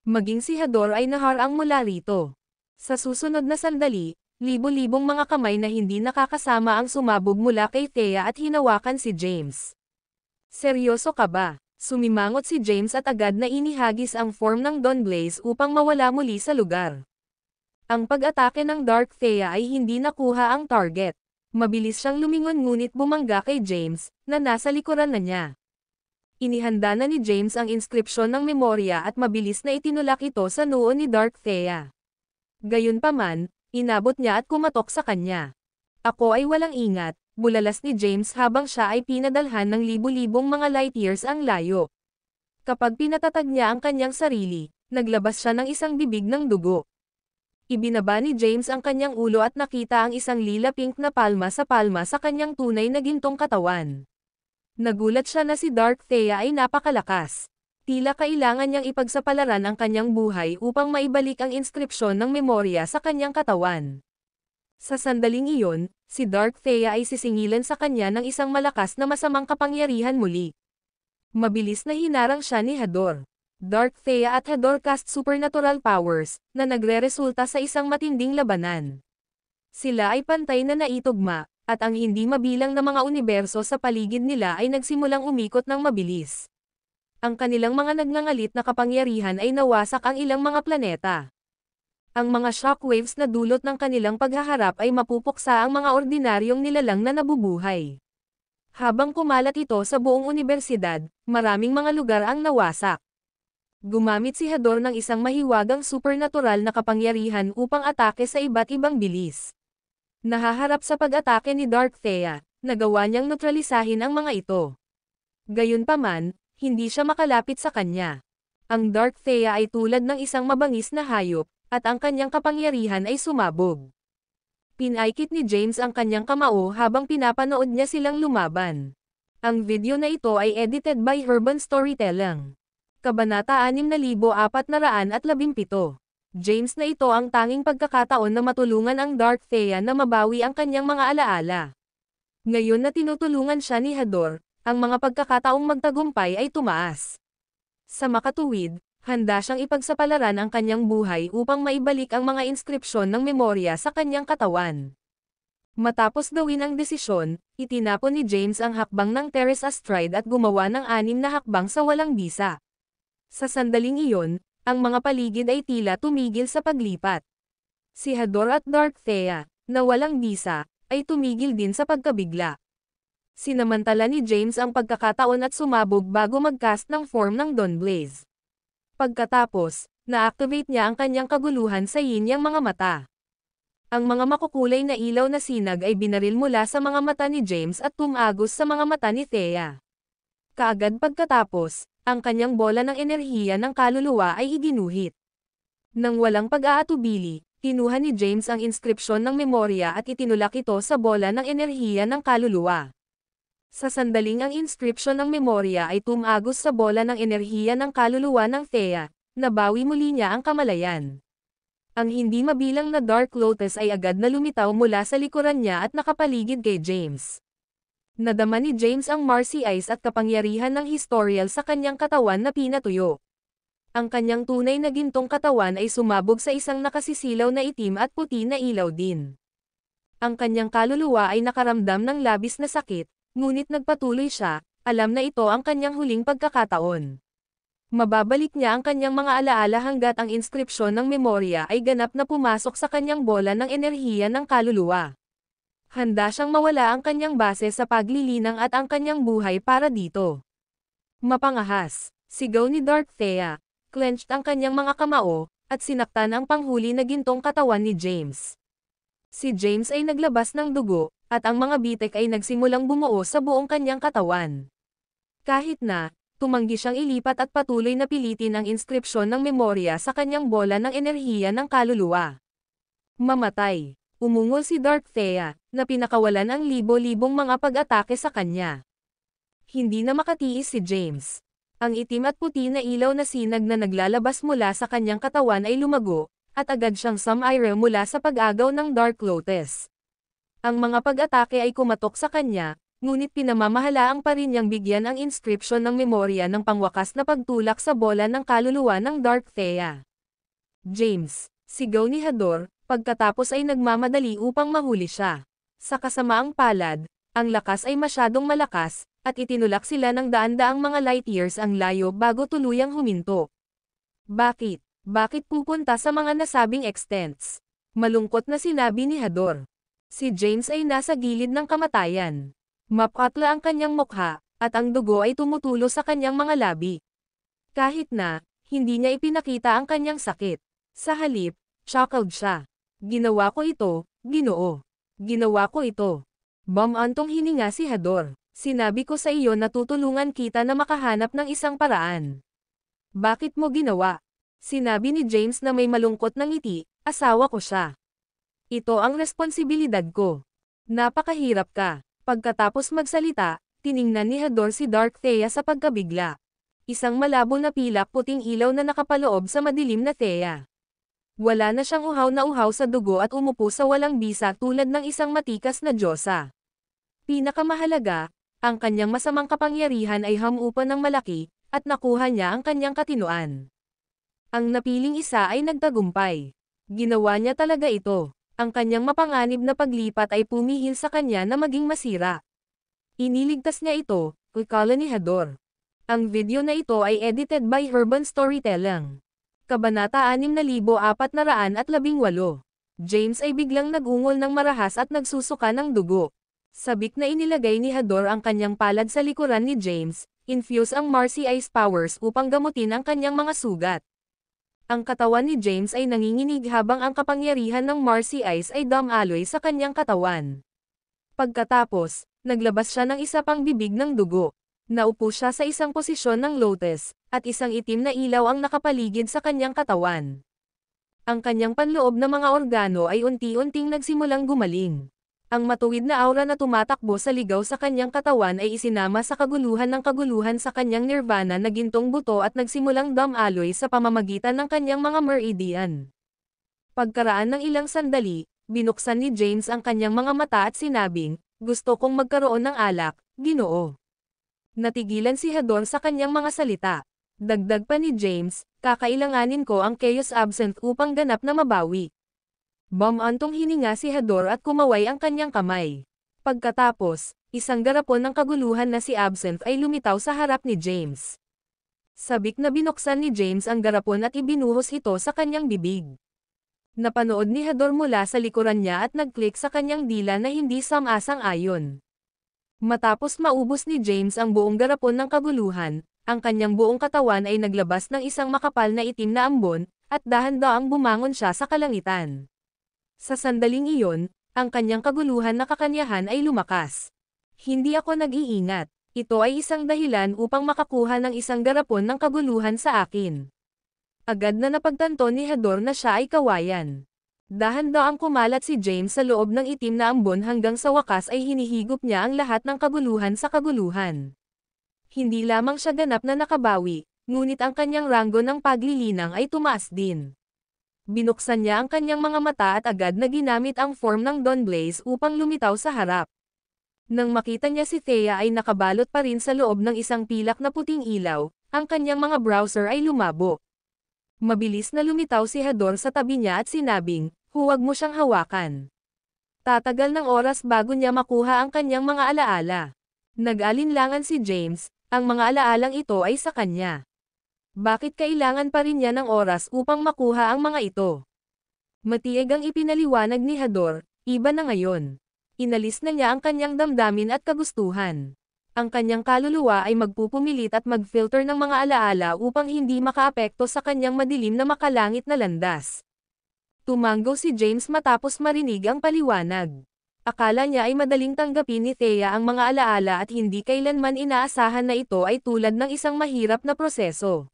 S2: Maging si Hador ay naharang mula rito. Sa susunod na sandali, libo-libong mga kamay na hindi nakakasama ang sumabog mula kay Thea at hinawakan si James. Seryoso ka ba? Sumimangot si James at agad na inihagis ang form ng Dawn Blaze upang mawala muli sa lugar. Ang pag-atake ng Dark Thea ay hindi nakuha ang target. Mabilis siyang lumingon ngunit bumangga kay James, na nasa likuran na niya. Inihanda na ni James ang inskripsyon ng memorya at mabilis na itinulak ito sa noo ni Dark Thea. Gayunpaman, inabot niya at kumatok sa kanya. Ako ay walang ingat, bulalas ni James habang siya ay pinadalhan ng libu-libong mga light years ang layo. Kapag pinatatag niya ang kanyang sarili, naglabas siya ng isang bibig ng dugo. Ibinaba ni James ang kanyang ulo at nakita ang isang lila pink na palma sa kanyang tunay na gintong katawan. Nagulat siya na si Dark Thea ay napakalakas. Tila kailangan niyang ipagsapalaran ang kanyang buhay upang maibalik ang inskripsyon ng memorya sa kanyang katawan. Sa sandaling iyon, si Dark Thea ay sisingilan sa kanya ng isang malakas na masamang kapangyarihan muli. Mabilis na hinarang siya ni Hador. Dark Thea at Hador cast supernatural powers, na nagreresulta sa isang matinding labanan. Sila ay pantay na naitugma, at ang hindi mabilang na mga universo sa paligid nila ay nagsimulang umikot ng mabilis. Ang kanilang mga nagngangalit na kapangyarihan ay nawasak ang ilang mga planeta. Ang mga shockwaves na dulot ng kanilang paghaharap ay mapupuksa ang mga ordinaryong nilalang na nabubuhay. Habang kumalat ito sa buong unibersidad, maraming mga lugar ang nawasak. Gumamit si Hador ng isang mahiwagang supernatural na kapangyarihan upang atake sa iba't ibang bilis. Nahaharap sa pag-atake ni Dark Thea, nagawa niyang neutralisahin ang mga ito. Gayunpaman, hindi siya makalapit sa kanya. Ang Dark Thea ay tulad ng isang mabangis na hayop, at ang kanyang kapangyarihan ay sumabog. Pinaikit ni James ang kanyang kamao habang pinapanood niya silang lumaban. Ang video na ito ay edited by Urban Storytelling. Kabanata 6417. James na ito ang tanging pagkakataon na matulungan ang Dark Thea na mabawi ang kanyang mga alaala. Ngayon na tinutulungan siya ni Hador, ang mga pagkakataong magtagumpay ay tumaas. Sa makatuwid, handa siyang ipagsapalaran ang kanyang buhay upang maibalik ang mga inskripsyon ng memorya sa kanyang katawan. Matapos gawin ang desisyon, itinapon ni James ang hakbang ng Terrace Astride at gumawa ng 6 na hakbang sa walang bisa. Sa sandaling iyon, ang mga paligid ay tila tumigil sa paglipat. Si Hador at Dark Thea, na walang bisa, ay tumigil din sa pagkabigla. Sinamantala ni James ang pagkakataon at sumabog bago mag-cast ng form ng Dawnblaze. Pagkatapos, na-activate niya ang kanyang kaguluhan sa yin-yang mga mata. Ang mga makukulay na ilaw na sinag ay binaril mula sa mga mata ni James at tumagos sa mga mata ni Thea. Kaagad pagkatapos, ang kanyang bola ng enerhiya ng kaluluwa ay iginuhit. Nang walang pag-aatubili, kinuha ni James ang inskripsyon ng memorya at itinulak ito sa bola ng enerhiya ng kaluluwa. Sa sandaling ang inskripsyon ng memorya ay tumagos sa bola ng enerhiya ng kaluluwa ng Thea, nabawi muli niya ang kamalayan. Ang hindi mabilang na Dark Lotus ay agad na lumitaw mula sa likuran niya at nakapaligid kay James. Nadama ni James ang Marcy Eyes at kapangyarihan ng Historial sa kanyang katawan na pinatuyo. Ang kanyang tunay na gintong katawan ay sumabog sa isang nakasisilaw na itim at puti na ilaw din. Ang kanyang kaluluwa ay nakaramdam ng labis na sakit, ngunit nagpatuloy siya, alam na ito ang kanyang huling pagkakataon. Mababalik niya ang kanyang mga alaala hanggat ang inskripsyon ng memorya ay ganap na pumasok sa kanyang bola ng enerhiya ng kaluluwa. Handa siyang mawala ang kanyang base sa paglilinang at ang kanyang buhay para dito. Mapangahas, sigaw ni Dark Thea, clenched ang kanyang mga kamao, at sinaktan ang panghuli na gintong katawan ni James. Si James ay naglabas ng dugo, at ang mga bitek ay nagsimulang bumuo sa buong kanyang katawan. Kahit na, tumanggi siyang ilipat at patuloy na pilitin ang inskripsyon ng memorya sa kanyang bola ng enerhiya ng kaluluwa. Mamatay. Umungol si Dark Thea, na pinakawalan ang libo-libong mga pag-atake sa kanya. Hindi na makatiis si James. Ang itim at puti na ilaw na sinag na naglalabas mula sa kanyang katawan ay lumago, at agad siyang sumire mula sa pag-agaw ng Dark Lotus. Ang mga pag-atake ay kumatok sa kanya, ngunit pinamamahalaang pa rin niyang bigyan ang inskripsyon ng memorya ng pangwakas na pagtulak sa bola ng kaluluwa ng Dark Thea. James, sigaw ni Hador, pagkatapos ay nagmamadali upang mahuli siya. Sa kasamaang palad, ang lakas ay masyadong malakas, at itinulak sila ng daan-daang mga light years ang layo bago tuluyang huminto. Bakit? Bakit pupunta sa mga nasabing extents? Malungkot na sinabi ni Hador. Si James ay nasa gilid ng kamatayan. Mapatla ang kanyang mukha, at ang dugo ay tumutulo sa kanyang mga labi. Kahit na, hindi niya ipinakita ang kanyang sakit. Sa halip, chuckled siya. Ginawa ko ito, Ginoo. Ginawa ko ito. Bumantong hininga si Hador. Sinabi ko sa iyo na tutulungan kita na makahanap ng isang paraan. Bakit mo ginawa? Sinabi ni James na may malungkot na ngiti, Asawa ko siya. Ito ang responsibilidad ko. Napakahirap ka. Pagkatapos magsalita, tiningnan ni Hador si Dark Thea sa pagkabigla. Isang malabo na pilak puting ilaw na nakapaloob sa madilim na Thea. Wala na siyang uhaw sa dugo at umupo sa walang bisa tulad ng isang matikas na diyosa. Pinakamahalaga, ang kanyang masamang kapangyarihan ay hamupan ng malaki, at nakuha niya ang kanyang katinuan. Ang napiling isa ay nagtagumpay. Ginawa niya talaga ito. Ang kanyang mapanganib na paglipat ay pumihil sa kanya na maging masira. Iniligtas niya ito, ikala ni Hador. Ang video na ito ay edited by Urban Storytelling. Kabanata 6418. James ay biglang nagungol ng marahas at nagsusuka ng dugo. Sabik na inilagay ni Hador ang kanyang palad sa likuran ni James, infuse ang Marcy Ice powers upang gamutin ang kanyang mga sugat. Ang katawan ni James ay nanginginig habang ang kapangyarihan ng Marcy Ice ay dumaloy sa kanyang katawan. Pagkatapos, naglabas siya ng isa pang bibig ng dugo. Naupo siya sa isang posisyon ng lotus, at isang itim na ilaw ang nakapaligid sa kanyang katawan. Ang kanyang panloob na mga organo ay unti-unting nagsimulang gumaling. Ang matuwid na aura na tumatakbo sa ligaw sa kanyang katawan ay isinama sa kaguluhan sa kanyang nirvana na gintong buto at nagsimulang dumaloy sa pamamagitan ng kanyang mga meridian. Pagkaraan ng ilang sandali, binuksan ni James ang kanyang mga mata at sinabing, "Gusto kong magkaroon ng alak, Ginoo." Natigilan si Hador sa kanyang mga salita. Dagdag pa ni James, "Kakailanganin ko ang Chaos Absinthe upang ganap na mabawi." Bumantong hininga si Hador at kumaway ang kanyang kamay. Pagkatapos, isang garapon ng kaguluhan na si Absinthe ay lumitaw sa harap ni James. Sabik na binuksan ni James ang garapon at ibinuhos ito sa kanyang bibig. Napanood ni Hador mula sa likuran niya at nag-click sa kanyang dila na hindi samang-ayon. Matapos maubos ni James ang buong garapon ng kaguluhan, ang kanyang buong katawan ay naglabas ng isang makapal na itim na ambon, at dahan-daang bumangon siya sa kalangitan. Sa sandaling iyon, ang kanyang kaguluhan na kakanyahan ay lumakas. "Hindi ako nag-iingat. Ito ay isang dahilan upang makakuha ng isang garapon ng kaguluhan sa akin." Agad na napagtanto ni Hador na siya ay kawayan. Dahan-daang kumalat si James sa loob ng itim na ambon hanggang sa wakas ay hinihigop niya ang lahat ng kaguluhan sa kaguluhan. Hindi lamang siya ganap na nakabawi, ngunit ang kanyang ranggo ng paglilinang ay tumaas din. Binuksan niya ang kanyang mga mata at agad na ginamit ang form ng Dawnblaze upang lumitaw sa harap. Nang makita niya si Thea ay nakabalot pa rin sa loob ng isang pilak na puting ilaw, ang kanyang mga browser ay lumabo. Mabilis na lumitaw si Hador sa tabi niya at sinabing, "Huwag mo siyang hawakan." Tatagal ng oras bago niya makuha ang kanyang mga alaala. Nag-alinlangan si James, ang mga alaalang ito ay sa kanya. Bakit kailangan pa rin niya ng oras upang makuha ang mga ito? Matieg ang ipinaliwanag ni Hador, "Iba na ngayon." Inalis na niya ang kanyang damdamin at kagustuhan. Ang kanyang kaluluwa ay magpupumilit at mag-filter ng mga alaala upang hindi makaapekto sa kanyang madilim na makalangit na landas. Tumango si James matapos marinig ang paliwanag. Akala niya ay madaling tanggapin ni Thea ang mga alaala at hindi kailanman inaasahan na ito ay tulad ng isang mahirap na proseso.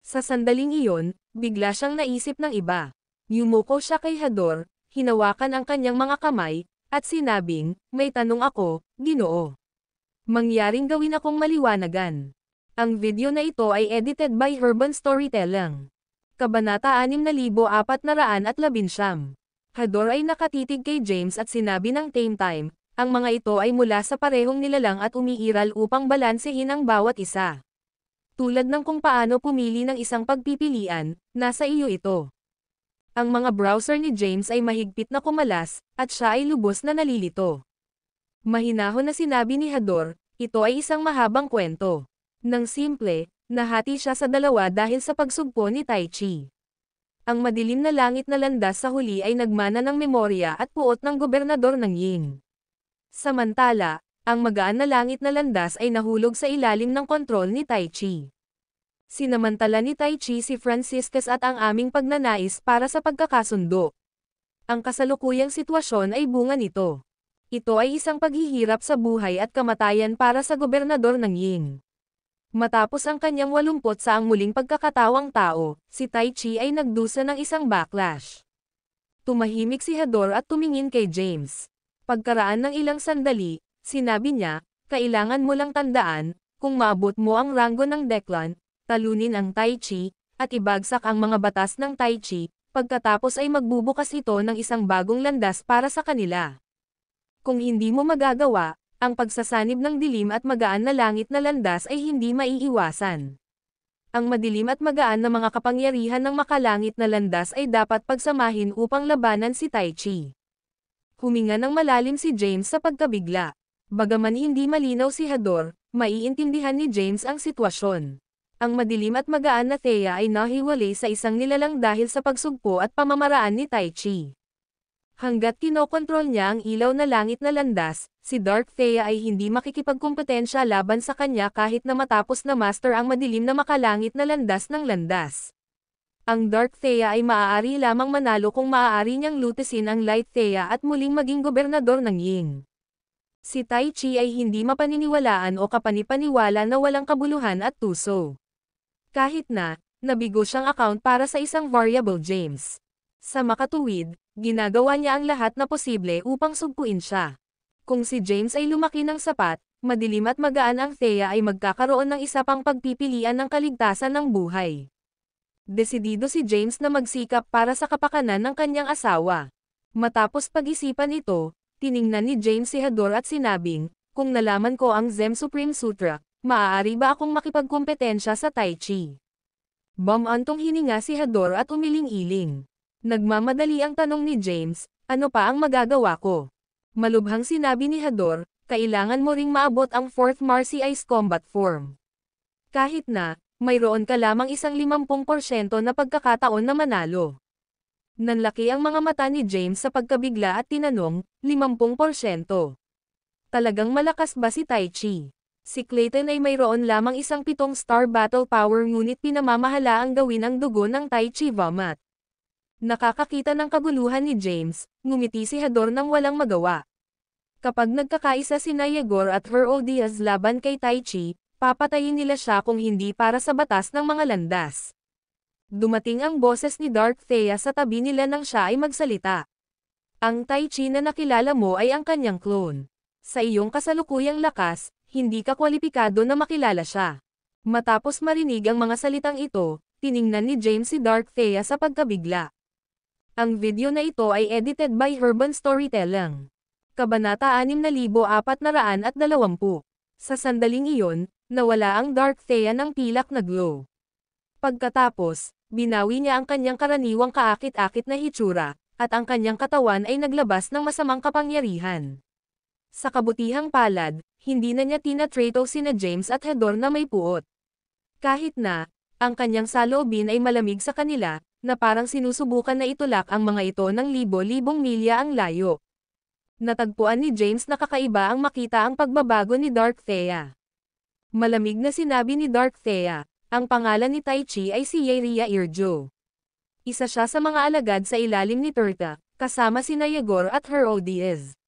S2: Sa sandaling iyon, bigla siyang naisip ng iba. Yumuko siya kay Hador, hinawakan ang kanyang mga kamay, at sinabing, "May tanong ako, Ginoo. Mangyaring gawin akong maliwanagan." Ang video na ito ay edited by Urban Storytelling. Kabanata 6419. Hador ay nakatitig kay James at sinabi ng same time, "Ang mga ito ay mula sa parehong nilalang at umiiral upang balansehin ang bawat isa. Tulad ng kung paano pumili ng isang pagpipilian, nasa iyo ito." Ang mga browser ni James ay mahigpit na kumalas, at siya ay lubos na nalilito. Mahinahon na sinabi ni Hador, "Ito ay isang mahabang kwento." Nang simple, nahati siya sa dalawa dahil sa pagsugpo ni Tai Chi. Ang madilim na langit na landas sa huli ay nagmana ng memorya at puot ng gobernador ng Ying. Samantala, ang magaan na langit na landas ay nahulog sa ilalim ng kontrol ni Tai Chi. Sinamantala ni Tai Chi si Franciscus at ang aming pagnanais para sa pagkakasundo. Ang kasalukuyang sitwasyon ay bunga nito. Ito ay isang paghihirap sa buhay at kamatayan para sa gobernador ng Ying. Matapos ang kanyang 80 sa ang muling pagkakatawang tao, si Tai Chi ay nagdusa ng isang backlash. Tumahimik si Hador at tumingin kay James. Pagkaraan ng ilang sandali, sinabi niya, kailangan mo lang tandaan, kung maabot mo ang ranggo ng Declan, talunin ang Tai Chi, at ibagsak ang mga batas ng Tai Chi, pagkatapos ay magbubukas ito ng isang bagong landas para sa kanila. Kung hindi mo magagawa, ang pagsasanib ng dilim at magaan na langit na landas ay hindi maiiwasan. Ang madilim at magaan na mga kapangyarihan ng makalangit na landas ay dapat pagsamahin upang labanan si Tai Chi. Huminga ng malalim si James sa pagkabigla. Bagaman hindi malinaw si Hador, maiintindihan ni James ang sitwasyon. Ang madilim at magaan na Thea ay nahiwalay sa isang nilalang dahil sa pagsugpo at pamamaraan ni Tai Chi. Hanggat kinokontrol niya ang ilaw na langit na landas, si Dark Thea ay hindi makikipagkumpetensya laban sa kanya kahit na matapos na master ang madilim na makalangit na landas ng landas. Ang Dark Thea ay maaari lamang manalo kung maaari niyang lutasin ang Light Thea at muling maging gobernador ng Ying. Si Tai Chi ay hindi mapaniniwalaan o kapanipaniwala na walang kabuluhan at tuso. Kahit na, nabigo siyang account para sa isang variable James. Sa makatuwid, ginagawa niya ang lahat na posible upang sugpuin siya. Kung si James ay lumaki ng sapat, madilim at magaan ang Thea ay magkakaroon ng isa pang pagpipilian ng kaligtasan ng buhay. Desidido si James na magsikap para sa kapakanan ng kanyang asawa. Matapos pag-isipan ito, tiningnan ni James si Hador at sinabing, kung nalaman ko ang Zem Supreme Sutra, maaari ba akong makipagkumpetensya sa Tai Chi? Bumantong hininga si Hador at umiling-iling. Nagmamadali ang tanong ni James, ano pa ang magagawa ko? Malubhang sinabi ni Hador, kailangan mo ring maabot ang 4th Marcy Ice Combat Form. Kahit na, mayroon ka lamang isang 50% na pagkakataon na manalo. Nanlaki ang mga mata ni James sa pagkabigla at tinanong, 50%. Talagang malakas ba si Tai Chi? Si Clayton ay mayroon lamang isang 7-star battle power ngunit pinamamahala ang gawin ang dugo ng Tai Chi Vomit. Nakakakita ng kaguluhan ni James, ngumiti si Hador nang walang magawa. Kapag nagkakaisa si Yegor at Hero Diaz laban kay Tai Chi, papatayin nila siya kung hindi para sa batas ng mga landas. Dumating ang boses ni Dark Thea sa tabi nila nang siya ay magsalita. Ang Tai Chi na nakilala mo ay ang kanyang clone. Sa iyong kasalukuyang lakas, hindi ka kwalipikado na makilala siya. Matapos marinig ang mga salitang ito, tiningnan ni James si Dark Thea sa pagkabigla. Ang video na ito ay edited by Urban Storytelling. Kabanata 6420. Sa sandaling iyon, nawala ang Dark Thea ng pilak na glow. Pagkatapos, binawi niya ang kanyang karaniwang kaakit-akit na hitsura, at ang kanyang katawan ay naglabas ng masamang kapangyarihan. Sa kabutihang palad, hindi na niya tinatrato sina James at Hador na may puot. Kahit na, ang kanyang saloobin ay malamig sa kanila, na parang sinusubukan na itulak ang mga ito ng libo-libong milya ang layo. Natagpuan ni James na kakaiba ang makita ang pagbabago ni Dark Thea. Malamig na sinabi ni Dark Thea, ang pangalan ni Tai Chi ay si Yeria Irjo. Isa siya sa mga alagad sa ilalim ni Turta, kasama si Yegor at Hero Diaz.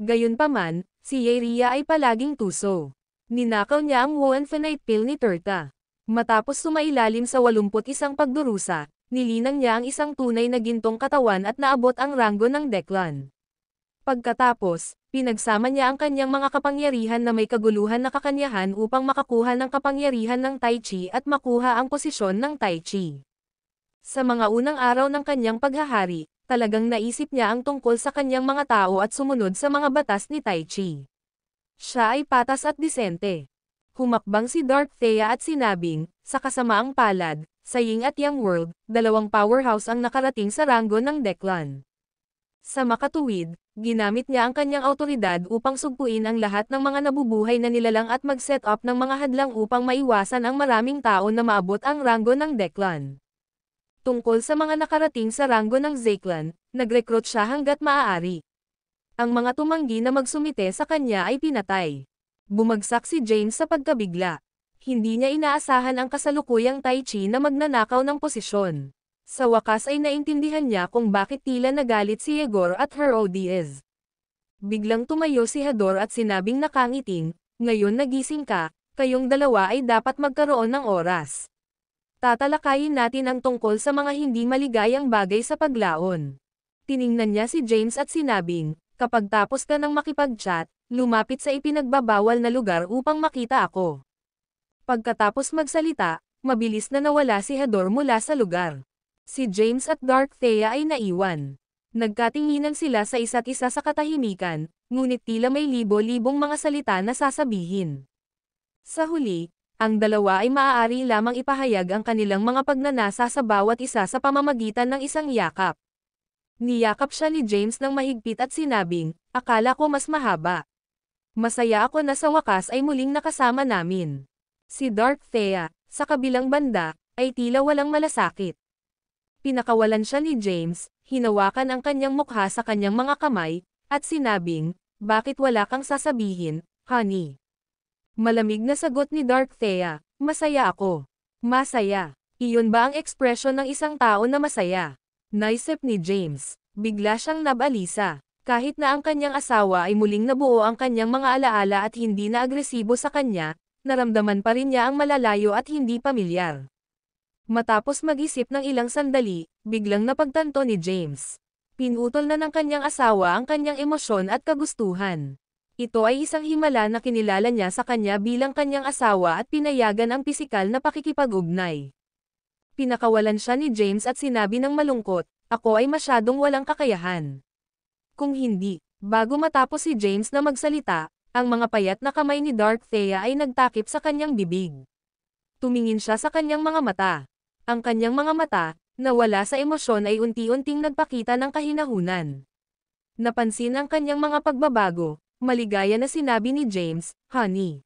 S2: Gayunpaman, si Yeria ay palaging tuso. Ninakaw niya ang Woenfinite Pill ni Turta. Matapos sumailalim sa 81 pagdurusa, nilinang niya ang isang tunay na gintong katawan at naabot ang ranggo ng Declan. Pagkatapos, pinagsama niya ang kanyang mga kapangyarihan na may kaguluhan na kakanyahan upang makakuha ng kapangyarihan ng Tai Chi at makuha ang posisyon ng Tai Chi. Sa mga unang araw ng kanyang paghahari, talagang naisip niya ang tungkol sa kanyang mga tao at sumunod sa mga batas ni Tai Chi. Siya ay patas at disente. Humakbang si Dark Thea at sinabing, sa kasamaang palad, sa Ying at Yang World, dalawang powerhouse ang nakarating sa ranggo ng Declan. Sa makatuwid, ginamit niya ang kanyang awtoridad upang sugpuin ang lahat ng mga nabubuhay na nilalang at mag-set up ng mga hadlang upang maiwasan ang maraming tao na maabot ang ranggo ng Declan. Tungkol sa mga nakarating sa ranggo ng Zeklan, nag-recruit siya hanggat maaari. Ang mga tumanggi na magsumite sa kanya ay pinatay. Bumagsak si James sa pagkabigla. Hindi niya inaasahan ang kasalukuyang Tai Chi na magnanakaw ng posisyon. Sa wakas ay naintindihan niya kung bakit tila nagalit si Yegor at Hero Diaz. Biglang tumayo si Hador at sinabing nakangiting, ngayon nagising ka, kayong dalawa ay dapat magkaroon ng oras. Tatalakayin natin ang tungkol sa mga hindi maligayang bagay sa paglaon. Tiningnan niya si James at sinabing, kapag tapos ka ng makipag-chat, lumapit sa ipinagbabawal na lugar upang makita ako. Pagkatapos magsalita, mabilis na nawala si Hador mula sa lugar. Si James at Dark Thea ay naiwan. Nagkatinginan sila sa isa't isa sa katahimikan, ngunit tila may libo-libong mga salita na sasabihin. Sa huli, ang dalawa ay maaari lamang ipahayag ang kanilang mga pagnanasa sa bawat isa sa pamamagitan ng isang yakap. Niyakap siya ni James ng mahigpit at sinabing, akala ko mas mahaba. Masaya ako na sa wakas ay muling nakasama namin. Si Dark Thea, sa kabilang banda, ay tila walang malasakit. Pinakawalan siya ni James, hinawakan ang kanyang mukha sa kanyang mga kamay, at sinabing, bakit wala kang sasabihin, honey? Malamig na sagot ni Dark Thea, masaya ako. Masaya. Iyon ba ang ekspresyon ng isang tao na masaya? Naisip ni James. Bigla siyang nabalisa. Kahit na ang kanyang asawa ay muling nabuo ang kanyang mga alaala at hindi na agresibo sa kanya, naramdaman pa rin niya ang malalayo at hindi pamilyar. Matapos mag-isip ng ilang sandali, biglang napagtanto ni James. Pinutol na ng kanyang asawa ang kanyang emosyon at kagustuhan. Ito ay isang himala na kinilala niya sa kanya bilang kanyang asawa at pinayagan ang pisikal na pakikipag-ugnay. Pinakawalan siya ni James at sinabi ng malungkot, ako ay masyadong walang kakayahan. Kung hindi, bago matapos si James na magsalita, ang mga payat na kamay ni Dark Thea ay nagtakip sa kanyang bibig. Tumingin siya sa kanyang mga mata. Ang kanyang mga mata, na wala sa emosyon ay unti-unting nagpakita ng kahinahunan. Napansin ang kanyang mga pagbabago, maligaya na sinabi ni James, honey.